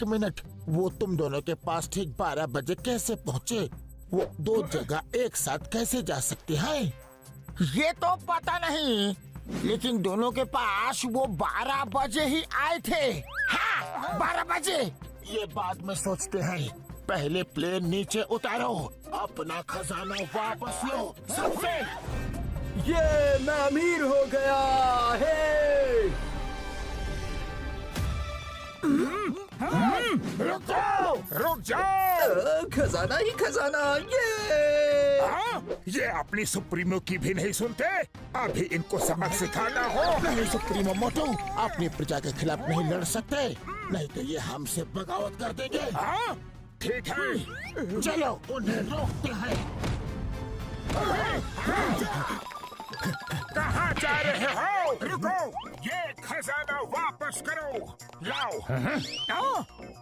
मिनट, वो तुम दोनों के पास ठीक 12 बजे कैसे पहुँचे? वो दो जगह एक साथ कैसे जा सकते हैं? ये तो पता नहीं, लेकिन दोनों के पास वो 12 बजे ही आए थे। हाँ, 12 बजे। ये बाद में सोचते हैं, पहले प्लेन नीचे उतारो, अपना खजाना वापस लो सबसे। ये मैं अमीर हो गया है। रुक जाओ। खजाना ही खजाना। ये ये अपनी सुप्रीमो की भी नहीं सुनते। अभी इनको सबक सिखाना हो। नहीं सुप्रीमो मोटू, अपनी प्रजा के खिलाफ नहीं लड़ सकते, नहीं तो ये हमसे बगावत कर देंगे। हाँ, ठीक है, चलो उन्हें रोकते हैं। कहाँ जा रहे हो? रुको, ये खजाना वापस करो। लाओ,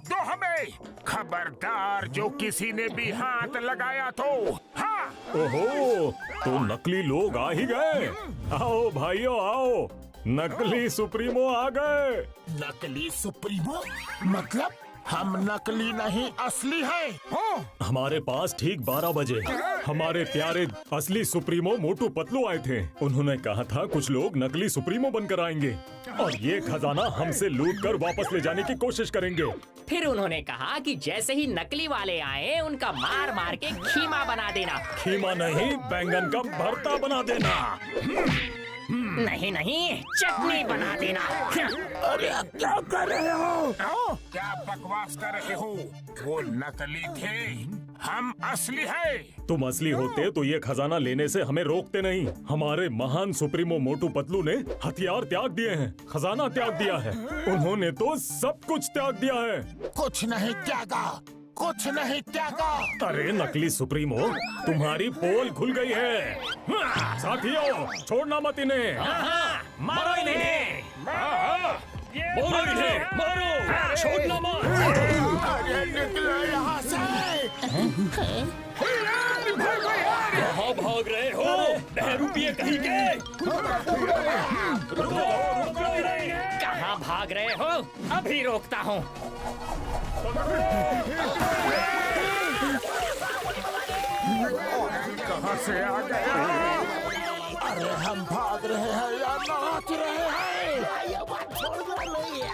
दो हमें। खबरदार, जो किसी ने भी हाथ लगाया तो। हाँ। ओहो, तो नकली लोग आ ही गए। आओ भाइयों आओ, नकली सुप्रीमो आ गए। नकली सुप्रीमो? मतलब हम नकली नहीं असली हैं। हमारे पास ठीक 12 बजे हमारे प्यारे असली सुप्रीमो मोटू पतलू आए थे। उन्होंने कहा था कुछ लोग नकली सुप्रीमो बनकर आएंगे और ये खजाना हमसे लूट कर वापस ले जाने की कोशिश करेंगे। फिर उन्होंने कहा कि जैसे ही नकली वाले आए, उनका मार मार के खीमा बना देना। खीमा नहीं, बैंगन का भरता बना देना। नहीं, चटनी बना देना। अरे क्या कर रहे हो? क्या बकवास कर रहे हो? वो नकली थे, हम असली हैं। तुम असली होते तो ये खजाना लेने से हमें रोकते नहीं। हमारे महान सुप्रीमो मोटू पतलू ने हथियार त्याग दिए हैं, खजाना त्याग दिया है। उन्होंने तो सब कुछ त्याग दिया है। कुछ नहीं त्यागा, कुछ नहीं त्यागा। अरे नकली सुप्रीमो, तुम्हारी पोल खुल गई है। साथियों, छोड़ना मत इन्हें। मारो इन्हें। मारो इन्हें, मारो, छोड़ना मत। अरे निकलो यहाँ से। भागो यार। कहाँ भाग रहे हो? बहरूपिये कहीं के? कहाँ भाग रहे हो? अभी रोकता हूँ। कहाँ से आ गया? अरे हम भाग रहे हैं या नाच रहे हैं? ये बात छोड़ना नहीं है।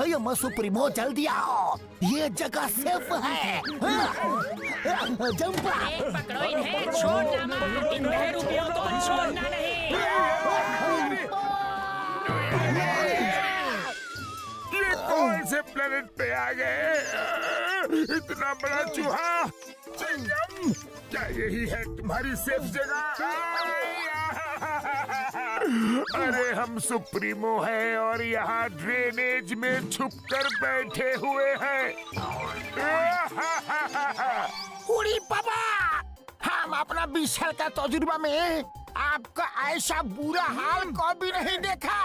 अयो सुप्रीमो जल्दी आओ, ये जगह सेफ है। जंप पकड़ो इन्हें, छोड़ना मत। इन बहरूपियों को छोड़ना नहीं। ये कौन से प्लेनेट पे आ गए? इतना बड़ा चूहा! चिंगम, क्या यही है तुम्हारी सेफ जगह? अरे हम सुप्रीमो हैं और यहाँ ड्रेनेज में छुपकर बैठे हुए हैं। उड़ी बाबा, हम अपना 20 साल का तजुर्बा में आपका ऐसा बुरा हाल कभी नहीं देखा।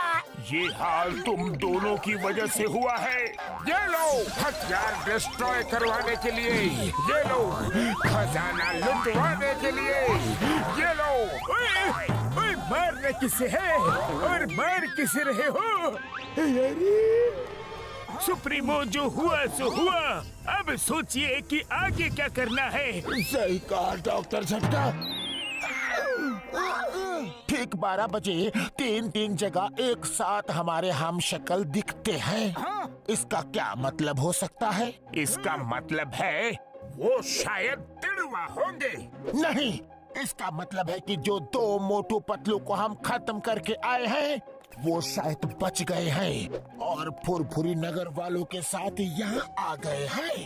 ये हाल तुम दोनों की वजह से हुआ है। ये लो हथियार डिस्ट्रॉय करवाने के लिए, ये लो खजाना लुटवाने के लिए, ये लो। ओए, ओए, मारने किसे है और मार किसे रहे हो? अरे सुप्रीमो, जो हुआ सो हुआ। अब सोचिए कि आगे क्या करना है। सही कहा डॉक्टर झटका। ठीक 12 बजे 3 जगह एक साथ हमारे हम शक्ल दिखते हैं। इसका क्या मतलब हो सकता है? इसका मतलब है वो शायद तिड़वा होंगे। नहीं, इसका मतलब है कि जो 2 मोटू पतलू को हम खत्म करके आए हैं वो शायद बच गए हैं और फुरफुरी नगर वालों के साथ यहाँ आ गए हैं।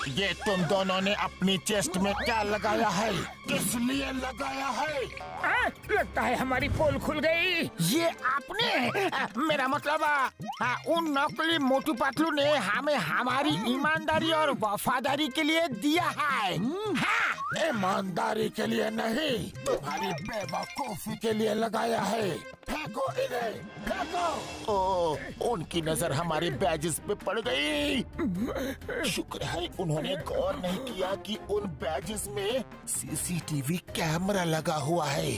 ये तुम दोनों ने अपनी चेस्ट में क्या लगाया है? किस लिए लगाया है? लगता है हमारी पोल खुल गई। ये आपने? मेरा मतलब उन नकली मोटू पतलू ने हमें हमारी ईमानदारी और वफादारी के लिए दिया है। हाँ, ईमानदारी के लिए नहीं, तुम्हारी बेवकूफी के लिए लगाया है। फेंको इन्हें, फेंको। ओ, उनकी नजर हमारे बैजेस पे पड़ गई। शुक्र है उन्होंने गौर नहीं किया कि उन बैजेस में सीसीटीवी कैमरा लगा हुआ है।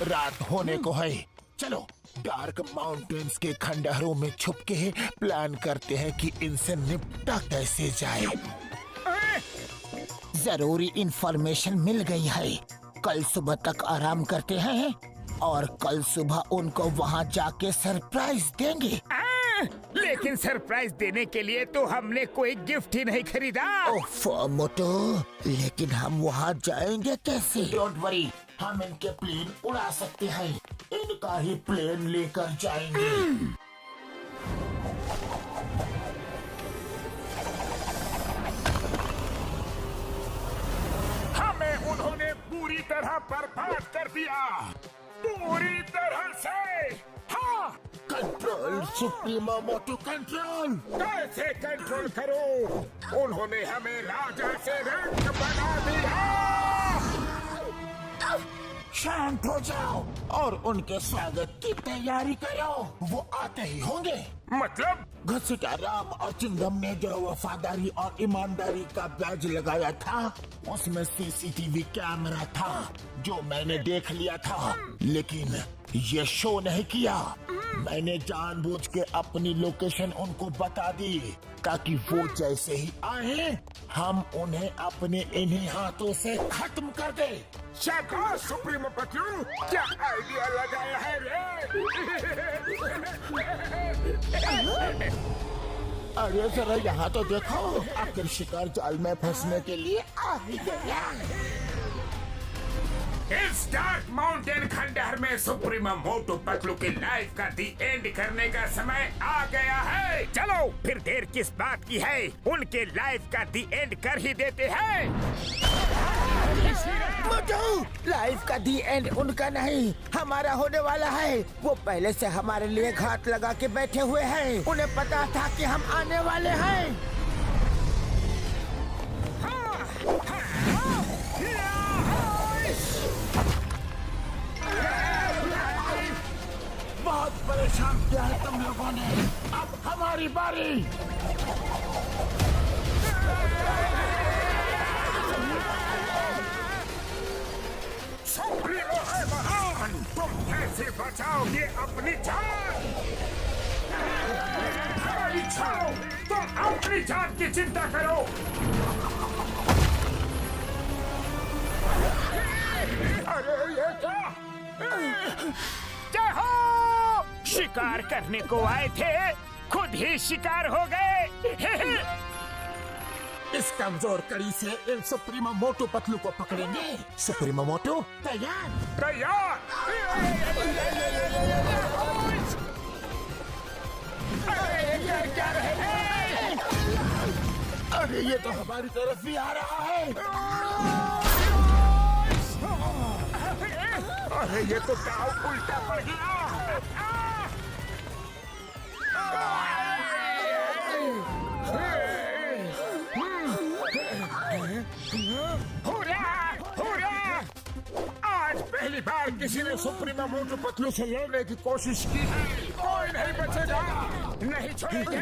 रात होने को है, चलो डार्क माउंटेन्स के खंडहरों में छुप के प्लान करते हैं कि इनसे निपटा कैसे जाए। जरूरी इंफॉर्मेशन मिल गई है। कल सुबह तक आराम करते हैं और कल सुबह उनको वहाँ जाके सरप्राइज देंगे। लेकिन सरप्राइज देने के लिए तो हमने कोई गिफ्ट ही नहीं खरीदा। ओफो मोटो, लेकिन हम वहाँ जाएंगे कैसे? डोंट वरी, हम इनके प्लेन उड़ा सकते हैं। इनका ही प्लेन लेकर जाएंगे। हमें उन्होंने पूरी तरह बर्बाद कर दिया, पूरी तरह से। हाँ, कंट्रोल सुप्रीमो मोटू, कंट्रोल। कैसे कंट्रोल करो? उन्होंने हमें राजा से रंग बना दिया। शांत हो जाओ और उनके स्वागत की तैयारी करो। वो आते ही होंगे। मतलब? घसीटा राम और चिंगम ने जो वफादारी और ईमानदारी का बैज लगाया था उसमें सीसीटीवी कैमरा था जो मैंने देख लिया था, लेकिन ये शो नहीं किया। मैंने जानबूझ के अपनी लोकेशन उनको बता दी ताकि वो जैसे ही आए हम उन्हें अपने इन्हीं हाथों से खत्म कर दे। शाबाश सुप्रीमो पतलू, क्या आइडिया लगाया है रे? अरे जरा यहाँ तो देखो, आखिर शिकार जाल में फंसने के लिए आ ही गया। इस डार्क माउंटेन खंडहर में सुप्रीमो मोटू पतलू की लाइफ का दी एंड करने का समय आ गया है। चलो फिर देर किस बात की है, उनके लाइफ का दी एंड कर ही देते हैं। मोटू, लाइफ का दी एंड उनका नहीं, हमारा होने वाला है। वो पहले से हमारे लिए घात लगा के बैठे हुए हैं। उन्हें पता था कि हम आने वाले हैं। बहुत परेशान किया है तुम लोगों ने। अब हमारी बारी। सुप्रीमो है महान, तुम कैसे बचाओगे अपनी जान? हमारी छाओ, तुम अपनी जान की चिंता करो। अरे ये क्या? क्या हो? शिकार करने को आए थे, खुद ही शिकार हो गए। इस कमजोर कड़ी से इन सुप्रीमो मोटू पतलू को पकड़ेंगे। सुप्रीमो मोटू तैयार। तैयार। अरे ये तो हमारी तरफ भी आ रहा है। अरे ये तो दाव उल्टा पड़ गया। हुर्रा! हुर्रा! आज पहली बार किसी ने सुप्रीमो मोटू पतलू से लड़ने की कोशिश की है। कोई नहीं बचेगा, नहीं छोड़ेंगे।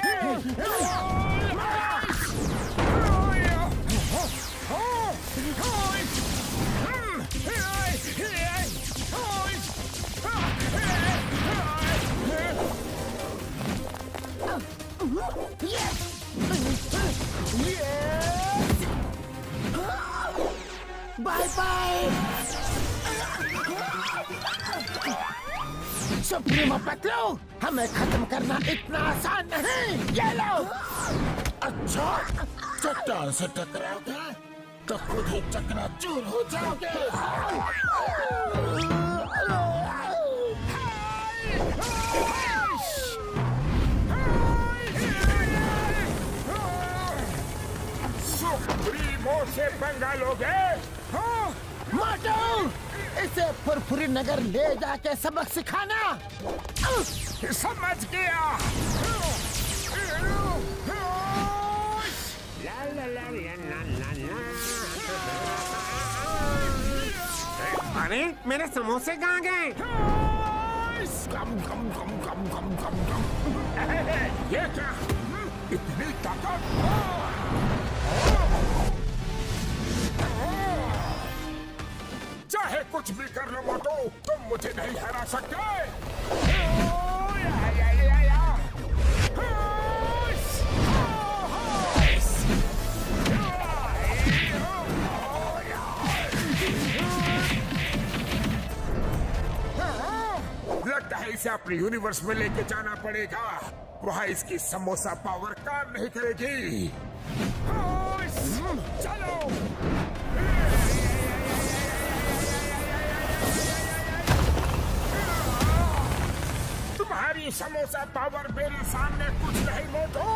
Bye bye. सुप्रीमो पतलू, हमें खत्म करना इतना आसान नहीं। ये लो। अच्छा, चट्टान से टकराओगे तो खुद ही चकनाचूर हो जाओगे। सुप्रीमो से पंगा लोगे? मोटू, इसे फुरफुरी नगर ले जाके सबक सिखाना। समझ गया। अरे मेरे समोसे कहाँ गए? ये क्या? इतनी ताकत? चाहे कुछ भी कर लो मोटू, तुम मुझे नहीं हरा सकते। लगता है इसे अपने यूनिवर्स में लेके जाना पड़ेगा। वहाँ इसकी समोसा पावर काम नहीं करेगी। चलो। तुम्हारी समोसा पावर मेरे सामने कुछ नहीं मोटू।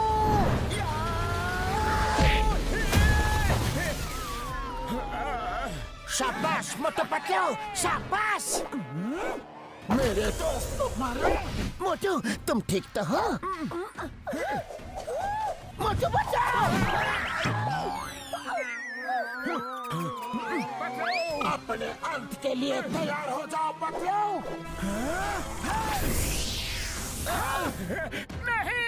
शाबाश मोटू पतलू, शाबाश। मेरे दोस्त को मारो। मोटू, तुम ठीक तो हो? मोटू बचाओ। अपने अंत के लिए तैयार हो जाओ पतलू। नहीं।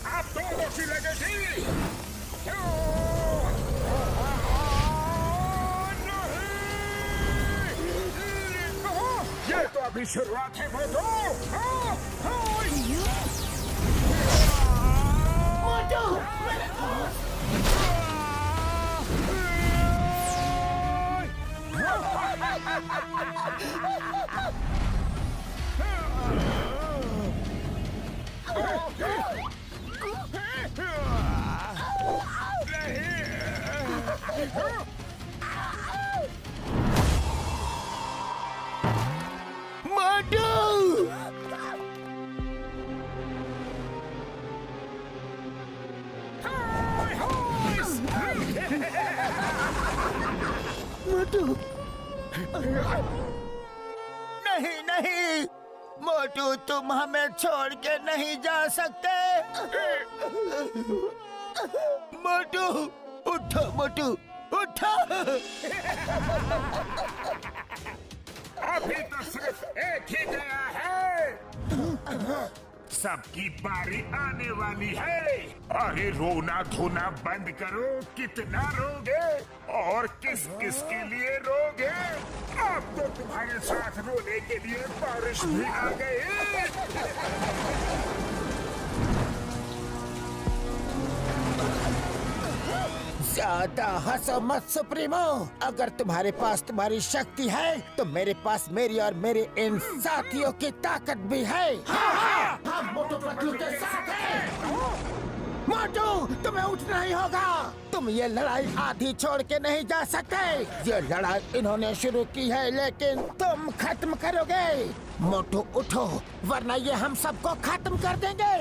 आप दोनों की लगेगी। ये तो अभी शुरुआत है मोटू। मोटू, नहीं नहीं, मोटू तुम हमें छोड़ के नहीं जा सकते। मोटू उठो, मोटू उठो। अभी तो सिर्फ एक ही गया है, सबकी बारी आने वाली है। अरे रोना धोना बंद करो, कितना रोगे और किस किस के लिए रोगे? अब तो तुम्हारे साथ रोने के लिए बारिश भी आ गई। ज्यादा हंसो मत सुप्रीमो। अगर तुम्हारे पास तुम्हारी शक्ति है तो मेरे पास मेरी और मेरे इन साथियों की ताकत भी है। हम मोटू पतलू के साथ हैं। मोटू, तुम्हें उठना ही होगा। तुम ये लड़ाई आधी छोड़ के नहीं जा सकते। ये लड़ाई इन्होंने शुरू की है लेकिन तुम खत्म करोगे। मोटू उठो, वरना ये हम सबको खत्म कर देंगे।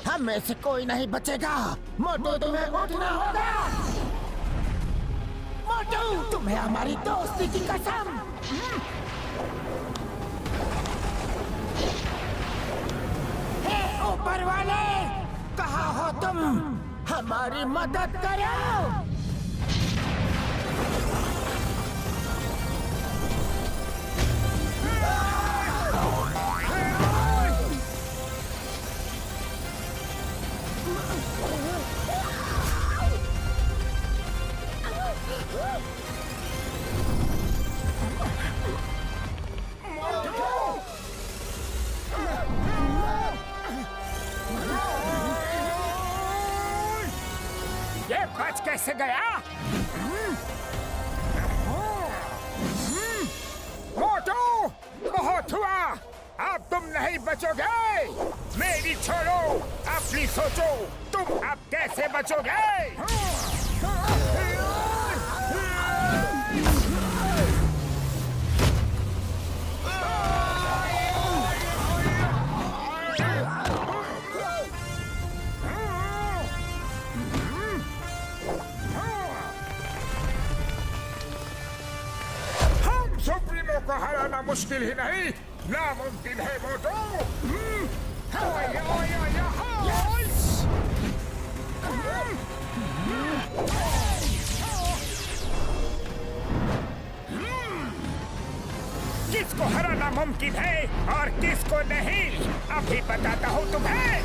हम में से कोई नहीं बचेगा। मोटू, तुम्हें उठना होगा। मोटू, तुम्हें हमारी दोस्ती की कसम। हे ऊपर वाले, कहाँ हो तुम? हमारी मदद करो। ये बच कैसे गया? मोटू, बहुत हुआ, अब तुम नहीं बचोगे। मेरी छोड़ो, अपनी सोचो, तुम अब कैसे बचोगे? सुप्रीमो को हराना मुश्किल ही नहीं, नामुमकिन है मोटू। किसको हराना मुमकिन है और किसको नहीं, अभी बताता हूँ तुम्हें।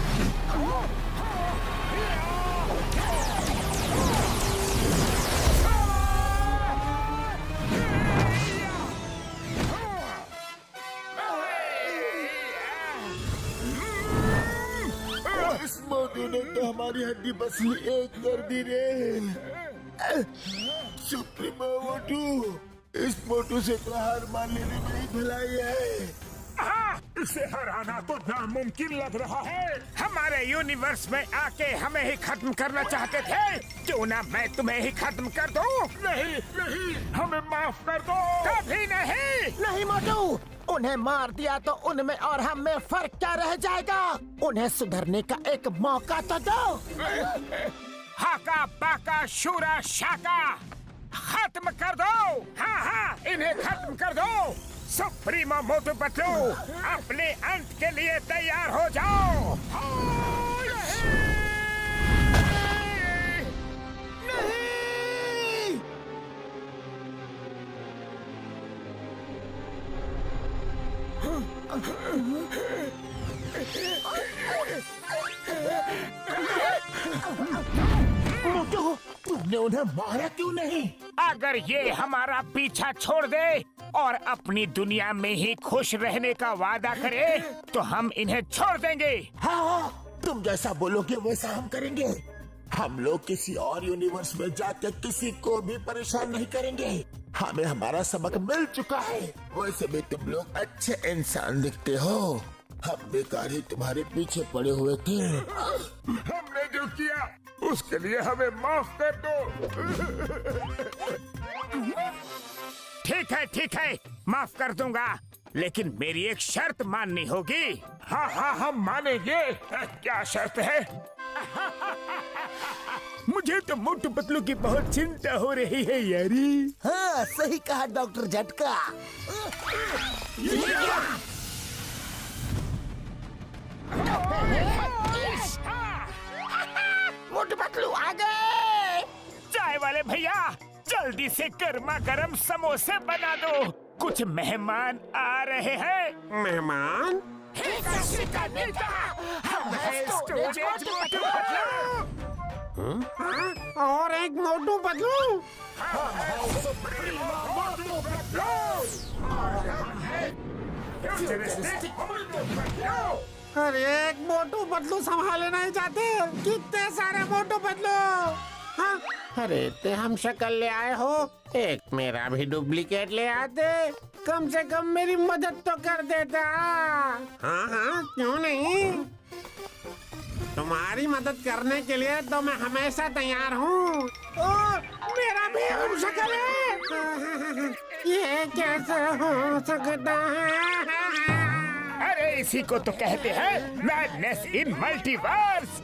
इस मोटू ने तो हमारी हड्डी बसी एक कर दी रे। सुप्रीमो मोटू, इस मोटू से तो हार मान लेने में ही भलाई है। इसे हराना तो नामुमकिन लग रहा है। हमारे यूनिवर्स में आके हमें ही खत्म करना चाहते थे, क्यों ना मैं तुम्हें ही खत्म कर दूं? नहीं नहीं, हमें माफ कर दो। कभी नहीं। नहीं मोटू, उन्हें मार दिया तो उनमें और हम में फर्क क्या रह जाएगा? उन्हें सुधरने का एक मौका तो दो। हाका बाका शूरा शाका, खत्म कर दो। हाँ हाँ, इन्हें खत्म कर दो। सुप्रीमो मोटू पतलू, अपने अंत के लिए तैयार हो जाओ। मोटू, तुमने उन्हें मारा क्यों नहीं? अगर ये हमारा पीछा छोड़ दे और अपनी दुनिया में ही खुश रहने का वादा करे तो हम इन्हें छोड़ देंगे। हाँ, तुम जैसा बोलोगे वैसा हम करेंगे। हम लोग किसी और यूनिवर्स में जाकर किसी को भी परेशान नहीं करेंगे। हमें हमारा सबक मिल चुका है। वैसे भी तुम लोग अच्छे इंसान दिखते हो। हम बेकार ही तुम्हारे पीछे पड़े हुए थे। हमने जो किया उसके लिए हमें माफ कर दो। ठीक है, माफ कर दूंगा, लेकिन मेरी एक शर्त माननी होगी। हाँ, हम मानेंगे। क्या शर्त है? मुझे तो मोटू पतलू की बहुत चिंता हो रही है यारी। हाँ, सही कहा डॉक्टर झटका। मोटू पतलू आ गए। चाय वाले भैया, जल्दी से गर्मा गर्म समोसे बना दो, कुछ मेहमान आ रहे हैं। मेहमान? और एक मोटू पतलू। अरे एक मोटू पतलू संभाले नहीं जाते, कितने सारे मोटू पतलू। हाँ? अरे ते हम शक्ल ले आए हो, एक मेरा भी डुप्लीकेट ले आते, कम से कम मेरी मदद तो कर देता। हाँ, क्यों नहीं, तुम्हारी मदद करने के लिए तो मैं हमेशा तैयार हूँ। मेरा भी हम शक्ल है, ये कैसे हो सकता है? अरे इसी को तो कहते हैं मैडनेस इन मल्टीवर्स।